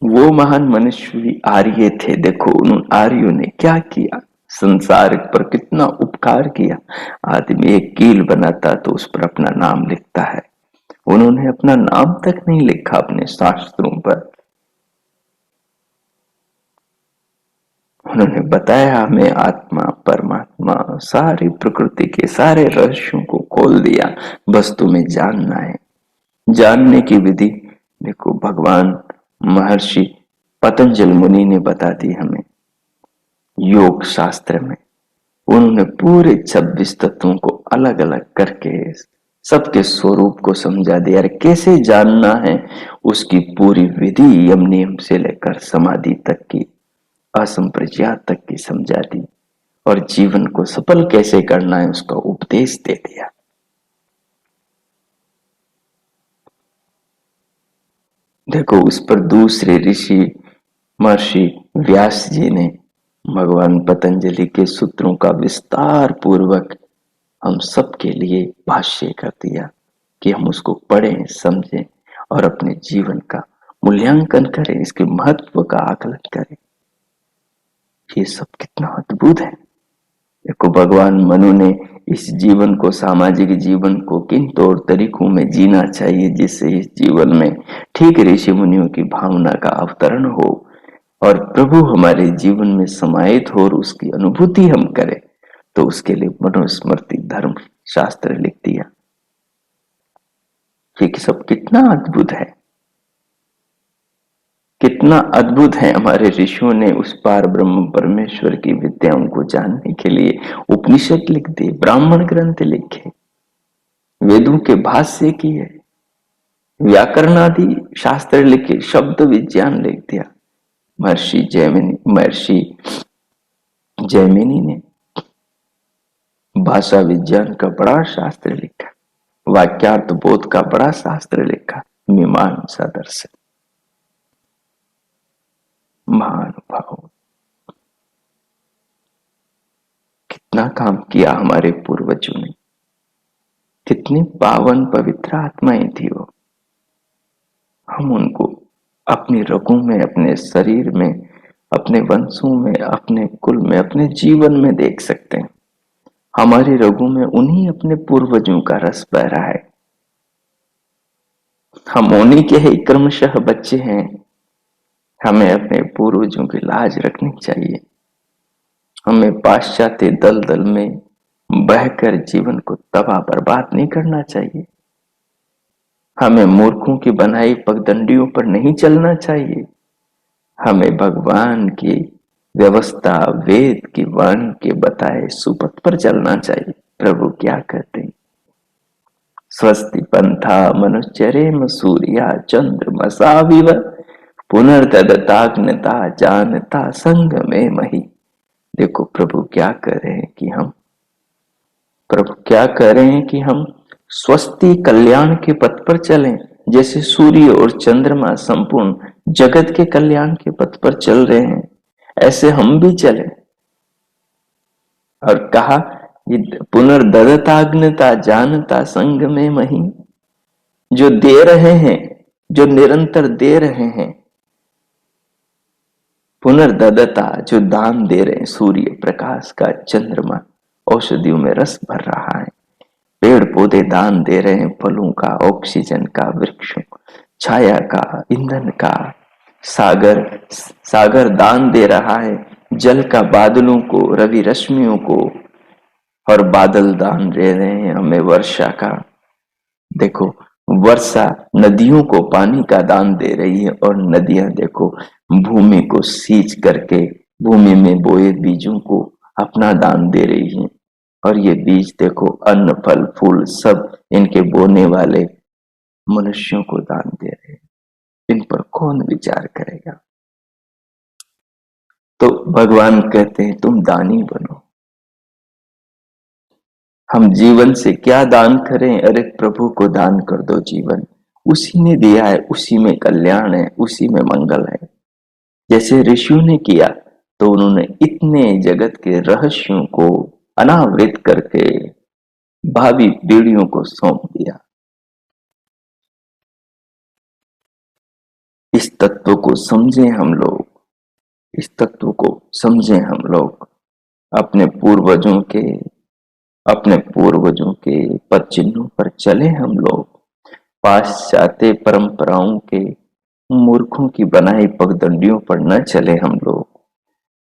वो महान मनुष्य भी आर्य थे। देखो उन आर्यों ने क्या किया, संसार पर कितना उपकार किया। आदमी एक कील बनाता तो उस पर अपना नाम लिखता है, उन्होंने अपना नाम तक नहीं लिखा अपने शास्त्रों पर। उन्होंने बताया हमें आत्मा परमात्मा सारी प्रकृति के सारे रहस्यों को खोल दिया, बस तुम्हें जानना है। जानने की विधि देखो भगवान महर्षि पतंजलि मुनि ने बता दी हमें योग शास्त्र में। उन्होंने पूरे 26 तत्वों को अलग अलग करके सबके स्वरूप को समझा दिया। कैसे जानना है उसकी पूरी विधि यम नियम से लेकर समाधि तक की, असंप्रज्ञात तक की समझा दी, और जीवन को सफल कैसे करना है उसका उपदेश दे दिया। देखो उस पर दूसरे ऋषि महर्षि व्यास जी ने भगवान पतंजलि के सूत्रों का विस्तार पूर्वक हम सबके लिए भाष्य कर दिया कि हम उसको पढ़ें समझें और अपने जीवन का मूल्यांकन करें, इसके महत्व का आकलन करें। ये सब कितना अद्भुत है। देखो भगवान मनु ने इस जीवन को, सामाजिक जीवन को किन तौर तरीकों में जीना चाहिए जिससे इस जीवन में ठीक ऋषि मुनियों की भावना का अवतरण हो और प्रभु हमारे जीवन में समाहित हो और उसकी अनुभूति हम करें, तो उसके लिए मनुस्मृति धर्म शास्त्र लिख दिया। ये सब कितना अद्भुत है, कितना अद्भुत है। हमारे ऋषियों ने उस पार ब्रह्म परमेश्वर की विद्याओं को जानने के लिए उपनिषद लिख दिए, ब्राह्मण ग्रंथ लिखे, वेदों के भाष्य किए, व्याकरण आदि शास्त्र लिखे, शब्द विज्ञान लिख दिया। महर्षि जैमिनी ने भाषा विज्ञान का बड़ा शास्त्र लिखा, वाक्यार्थ बोध का बड़ा शास्त्र लिखा, मीमांसा दर्शन। महानुभाव, कितना काम किया हमारे पूर्वजों ने, कितनी पावन पवित्र आत्माएं थी वो। हम उनको अपनी रगों में, अपने शरीर में, अपने वंशों में, अपने कुल में, अपने जीवन में देख सकते हैं। हमारी रगों में उन्हीं अपने पूर्वजों का रस बह रहा है। हम उन्हीं के ही क्रमशः बच्चे हैं। हमें अपने पूर्वजों की लाज रखनी चाहिए। हमें पाश्चात्य दलदल में बहकर जीवन को तबाह बर्बाद नहीं करना चाहिए। हमें मूर्खों की बनाई पगडंडियों पर नहीं चलना चाहिए। हमें भगवान की व्यवस्था, वेद की वाणी के बताए सुपथ पर चलना चाहिए। प्रभु क्या कहते हैं, स्वस्ति पंथा मनुचरेम सूर्या चंद्रमसाविव पुनर्दताग्नता जानता संग में मही। देखो प्रभु क्या कह रहे हैं कि हम स्वस्ति कल्याण के पथ पर चलें, जैसे सूर्य और चंद्रमा संपूर्ण जगत के कल्याण के पथ पर चल रहे हैं, ऐसे हम भी चलें। और कहा पुनर्दताग्नता जानता संग में मही, जो दे रहे हैं, जो निरंतर दे रहे हैं, पुनर्दता जो दान दे रहे हैं, सूर्य प्रकाश का, चंद्रमा औषधियों में रस भर रहा है, पेड़ पौधे दान दे रहे हैं, फलों का, ऑक्सीजन का, वृक्षों, छाया का, ईंधन का, सागर दान दे रहा है, जल का, बादलों को, रवि रश्मियों को, और बादल दान दे रहे हैं हमें वर्षा का। देखो वर्षा नदियों को पानी का दान दे रही है, और नदियां देखो भूमि को सींच करके भूमि में बोए बीजों को अपना दान दे रही है। और ये बीज देखो अन्न फल फूल सब इनके बोने वाले मनुष्यों को दान दे रहे हैं। इन पर कौन विचार करेगा। तो भगवान कहते हैं तुम दानी बनो। हम जीवन से क्या दान करें, अरे प्रभु को दान कर दो। जीवन उसी ने दिया है, उसी में कल्याण है, उसी में मंगल है। जैसे ऋषियों ने किया तो उन्होंने इतने जगत के रहस्यों को अनावृत करके भावी पीढ़ियों को सौंप दिया। इस तत्व को समझें हम लोग, इस तत्व को समझें हम लोग। अपने पूर्वजों के अपने पूर्वजों के पद चिन्हों पर चले हम लोग। पाश्चात्य परंपराओं के मूर्खों की बनाई पगडंडियों पर न चले हम लोग।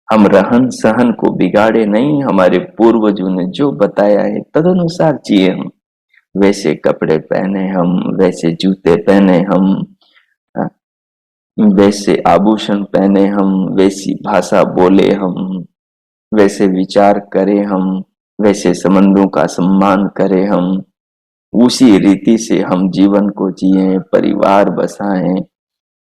हम रहन सहन को बिगाड़े नहीं, हमारे पूर्वजों ने जो बताया है तदनुसार जिए हम। वैसे कपड़े पहने हम, वैसे जूते पहने हम, वैसे आभूषण पहने हम, वैसी भाषा बोले हम, वैसे विचार करें हम, वैसे संबंधों का सम्मान करें हम, उसी रीति से हम जीवन को जिए, परिवार बसाएं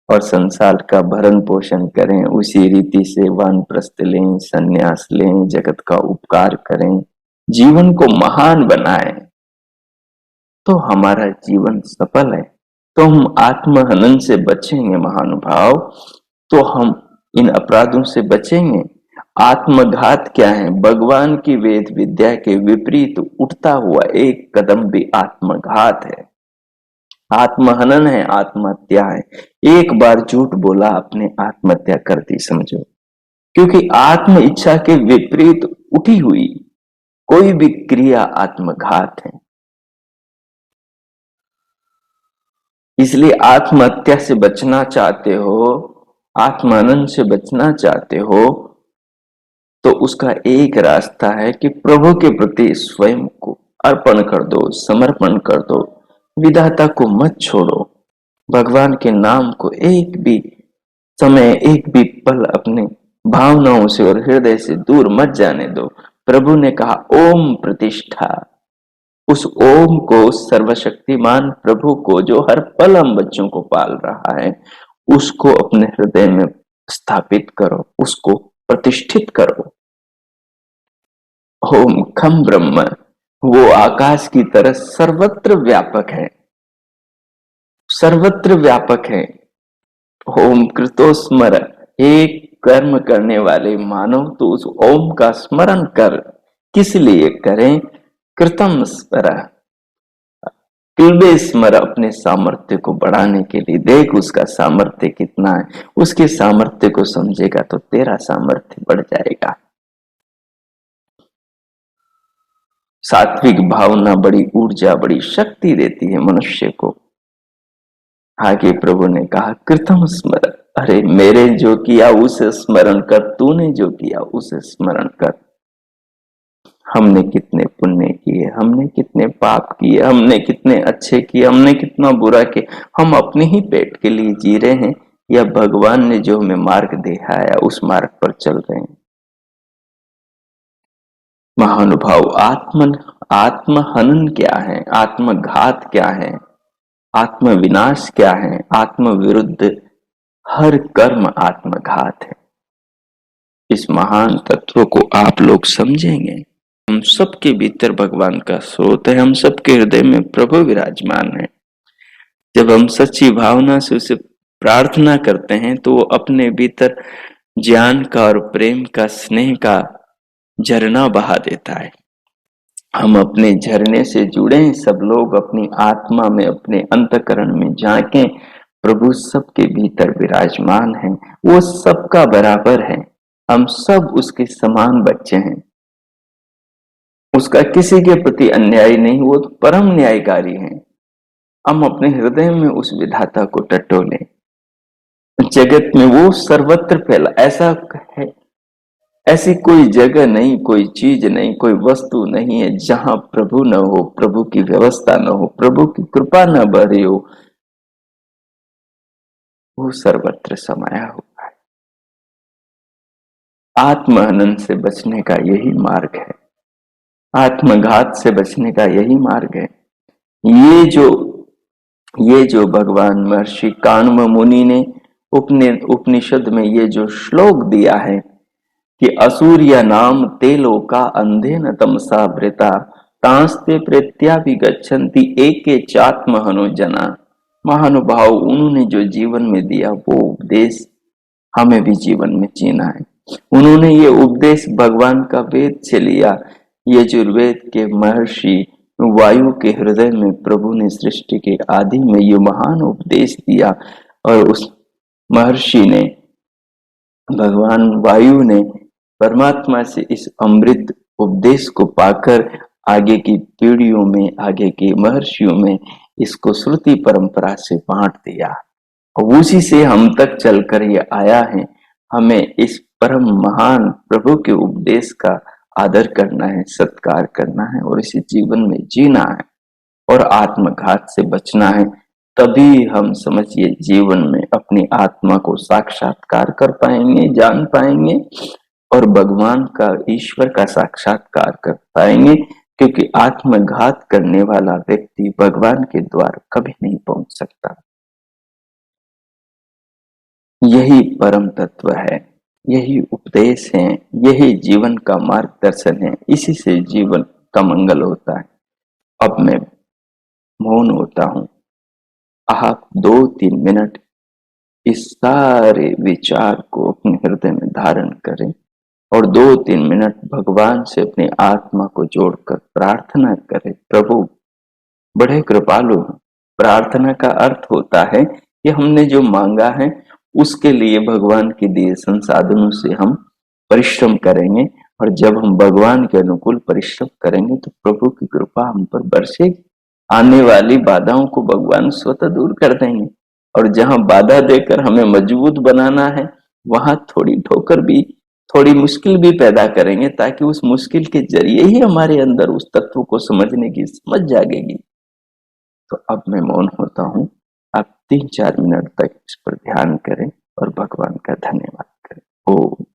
और संसार का भरण पोषण करें। उसी रीति से वानप्रस्थ लें, संन्यास लें, जगत का उपकार करें, जीवन को महान बनाएं, तो हमारा जीवन सफल है। तो हम आत्महनन से बचेंगे महानुभाव, तो हम इन अपराधों से बचेंगे। आत्मघात क्या है? भगवान की वेद विद्या के विपरीत उठता हुआ एक कदम भी आत्मघात है, आत्महनन है, आत्महत्या है। एक बार झूठ बोला, अपने आत्महत्या कर दी समझो, क्योंकि आत्म इच्छा के विपरीत उठी हुई कोई भी क्रिया आत्मघात है। इसलिए आत्महत्या से बचना चाहते हो, आत्महनन से बचना चाहते हो, तो उसका एक रास्ता है कि प्रभु के प्रति स्वयं को अर्पण कर दो, समर्पण कर दो, विधाता को मत छोड़ो। भगवान के नाम को एक भी समय, एक भी पल अपने भावनाओं से और हृदय से दूर मत जाने दो। प्रभु ने कहा ओम प्रतिष्ठा, उस ओम को, सर्वशक्तिमान प्रभु को जो हर पल हम बच्चों को पाल रहा है, उसको अपने हृदय में स्थापित करो, उसको प्रतिष्ठित करो। ओम खम ब्रह्म, वो आकाश की तरह सर्वत्र व्यापक है, सर्वत्र व्यापक है। ओम कृतो स्मर, एक कर्म करने वाले मानव तो उस ओम का स्मरण कर। किस लिए करें? कृतम स्मर, किल्बे स्मर, अपने सामर्थ्य को बढ़ाने के लिए। देख उसका सामर्थ्य कितना है, उसके सामर्थ्य को समझेगा तो तेरा सामर्थ्य बढ़ जाएगा। सात्विक भावना बड़ी ऊर्जा, बड़ी शक्ति देती है मनुष्य को। आगे प्रभु ने कहा कृतम स्मरण, अरे मेरे जो किया उसे स्मरण कर, तूने जो किया उसे स्मरण कर। हमने कितने पुण्य किए, हमने कितने पाप किए, हमने कितने अच्छे किए, हमने कितना बुरा किया। हम अपने ही पेट के लिए जी रहे हैं या भगवान ने जो हमें मार्ग दिखाया उस मार्ग पर चल रहे हैं? महानुभाव, आत्महनन क्या है, आत्मघात क्या है, आत्म विनाश क्या है, आत्म विरुद्ध हर कर्म आत्मघात है। इस महान तत्व को आप लोग समझेंगे। हम सबके भीतर भगवान का स्रोत है, हम सबके हृदय में प्रभु विराजमान है। जब हम सच्ची भावना से उसे प्रार्थना करते हैं तो वो अपने भीतर ज्ञान का और प्रेम का, स्नेह का झरना बहा देता है। हम अपने झरने से जुड़े, सब लोग अपनी आत्मा में, अपने अंतःकरण में झांकें। प्रभु सबके भीतर विराजमान है, वो सबका बराबर है, हम सब उसके समान बच्चे हैं। उसका किसी के प्रति अन्याय नहीं, वो तो परम न्यायकारी है। हम अपने हृदय में उस विधाता को टटोलें। जगत में वो सर्वत्र फैला, ऐसा है, ऐसी कोई जगह नहीं, कोई चीज नहीं, कोई वस्तु नहीं है जहां प्रभु न हो, प्रभु की व्यवस्था न हो, प्रभु की कृपा न भरी हो। वो सर्वत्र समाया हुआ है। आत्महनन से बचने का यही मार्ग है, आत्मघात से बचने का यही मार्ग है। ये जो भगवान महर्षि काण्व मुनि ने उपनिषद में ये जो श्लोक दिया है कि असूर्य नाम ते लोका अंधेन तमसा वृता तांस्ते प्रेत्या भी गच्छन्ति एके चात्महनो जना। महानुभाव, उन्होंने जो जीवन में दिया वो उपदेश हमें भी जीवन में जीना है। उन्होंने ये उपदेश भगवान का वेद से लिया। यजुर्वेद के महर्षि वायु के हृदय में प्रभु ने सृष्टि के आदि में ये महान उपदेश दिया और महर्षि ने, भगवान वायु ने परमात्मा से इस अमृत उपदेश को पाकर आगे की पीढ़ियों में, आगे के महर्षियों में इसको श्रुति परंपरा से बांट दिया। और उसी से हम तक चलकर ये आया है। हमें इस परम महान प्रभु के उपदेश का आदर करना है, सत्कार करना है और इसे जीवन में जीना है और आत्मघात से बचना है। तभी हम समझिए जीवन में अपनी आत्मा को साक्षात्कार कर पाएंगे, जान पाएंगे और भगवान का, ईश्वर का साक्षात्कार कर पाएंगे। क्योंकि आत्मघात करने वाला व्यक्ति भगवान के द्वार कभी नहीं पहुंच सकता। यही परम तत्व है, यही उपदेश है, यही जीवन का मार्गदर्शन है। इसी से जीवन का मंगल होता है। अब मैं मौन होता हूँ। आप 2-3 मिनट इस सारे विचार को अपने हृदय में धारण करें और 2-3 मिनट भगवान से अपनी आत्मा को जोड़कर प्रार्थना करें। प्रभु बड़े कृपालु हैं। प्रार्थना का अर्थ होता है कि हमने जो मांगा है उसके लिए भगवान के दिए संसाधनों से हम परिश्रम करेंगे और जब हम भगवान के अनुकूल परिश्रम करेंगे तो प्रभु की कृपा हम पर बरसेगी। आने वाली बाधाओं को भगवान स्वतः दूर कर देंगे और जहां बाधा देकर हमें मजबूत बनाना है वहां थोड़ी ठोकर भी, थोड़ी मुश्किल भी पैदा करेंगे ताकि उस मुश्किल के जरिए ही हमारे अंदर उस तत्व को समझने की समझ जागेगी। तो अब मैं मौन होता हूँ। आप 3-4 मिनट तक इस पर ध्यान करें और भगवान का धन्यवाद करें। ओम।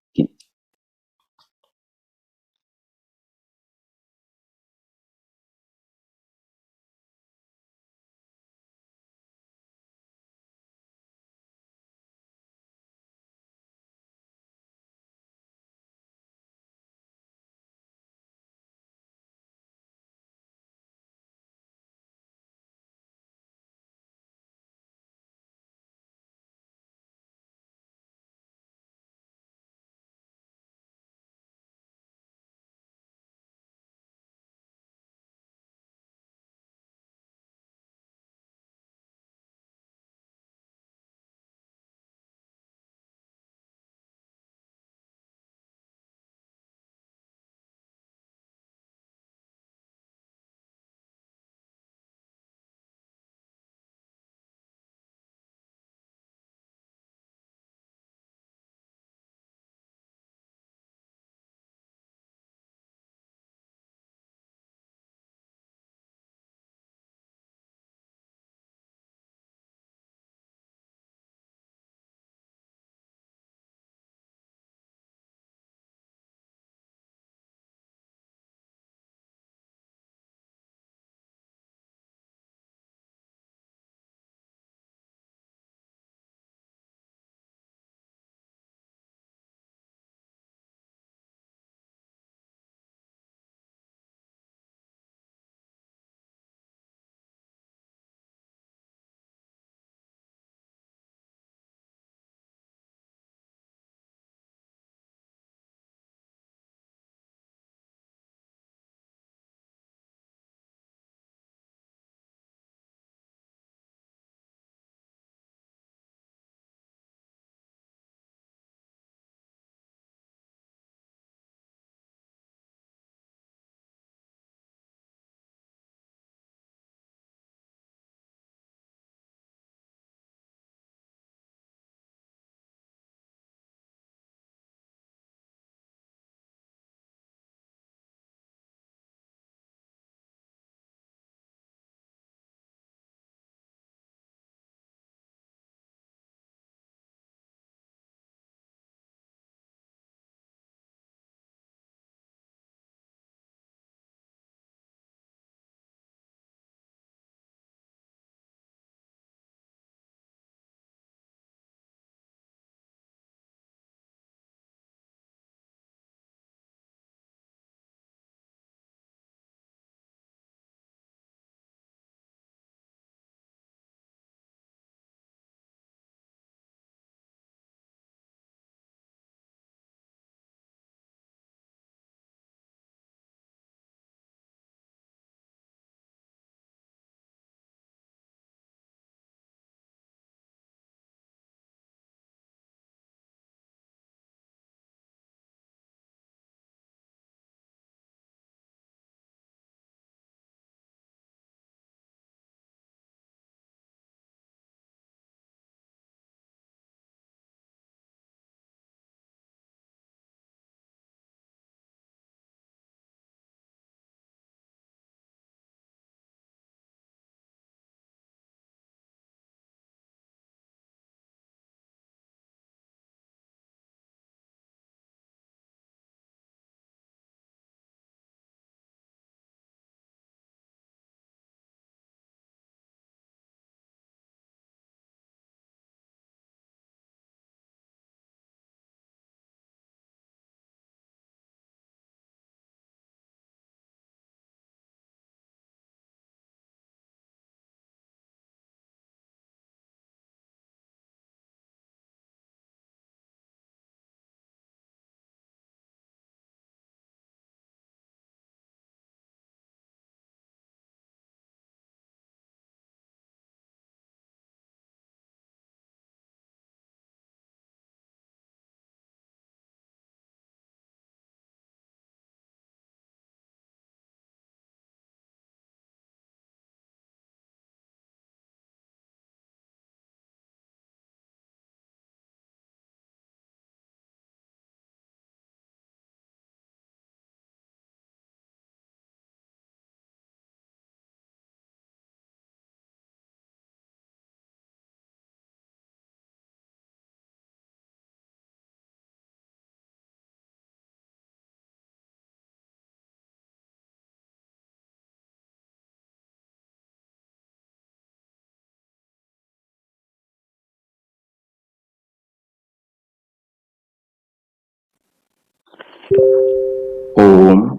ओम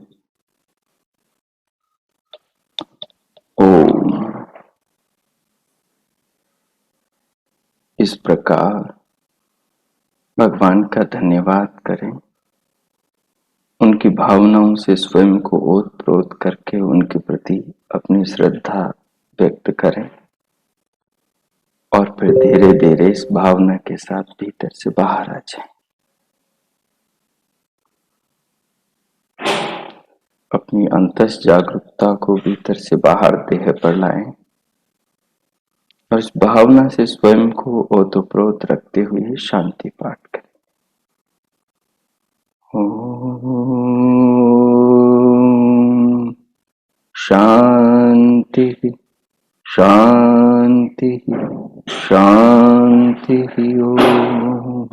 ओम। इस प्रकार भगवान का धन्यवाद करें, उनकी भावनाओं से स्वयं को ओतप्रोत करके उनके प्रति अपनी श्रद्धा व्यक्त करें और फिर धीरे धीरे इस भावना के साथ भीतर से बाहर आ जाएं। अपनी अंतस जागरूकता को भीतर से बाहर देह पर लाएं और इस भावना से स्वयं को ओतप्रोत रखते हुए शांति पाठ करें। ओम शांति शांति शांति। ओम।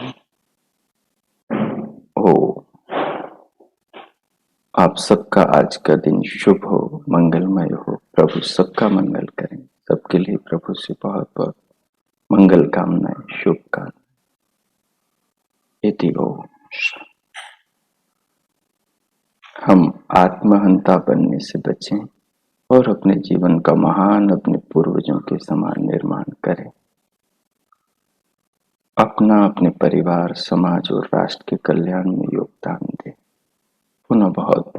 आप सबका आज का दिन शुभ हो, मंगलमय हो। प्रभु सबका मंगल करें। सबके लिए प्रभु से बहुत बहुत मंगल कामनाएं, शुभकामनाएं। इति ओम। हम आत्महंता बनने से बचें और अपने जीवन का महान अपने पूर्वजों के समान निर्माण करें। अपना, अपने परिवार, समाज और राष्ट्र के कल्याण में योगदान दें। पुनः बहुत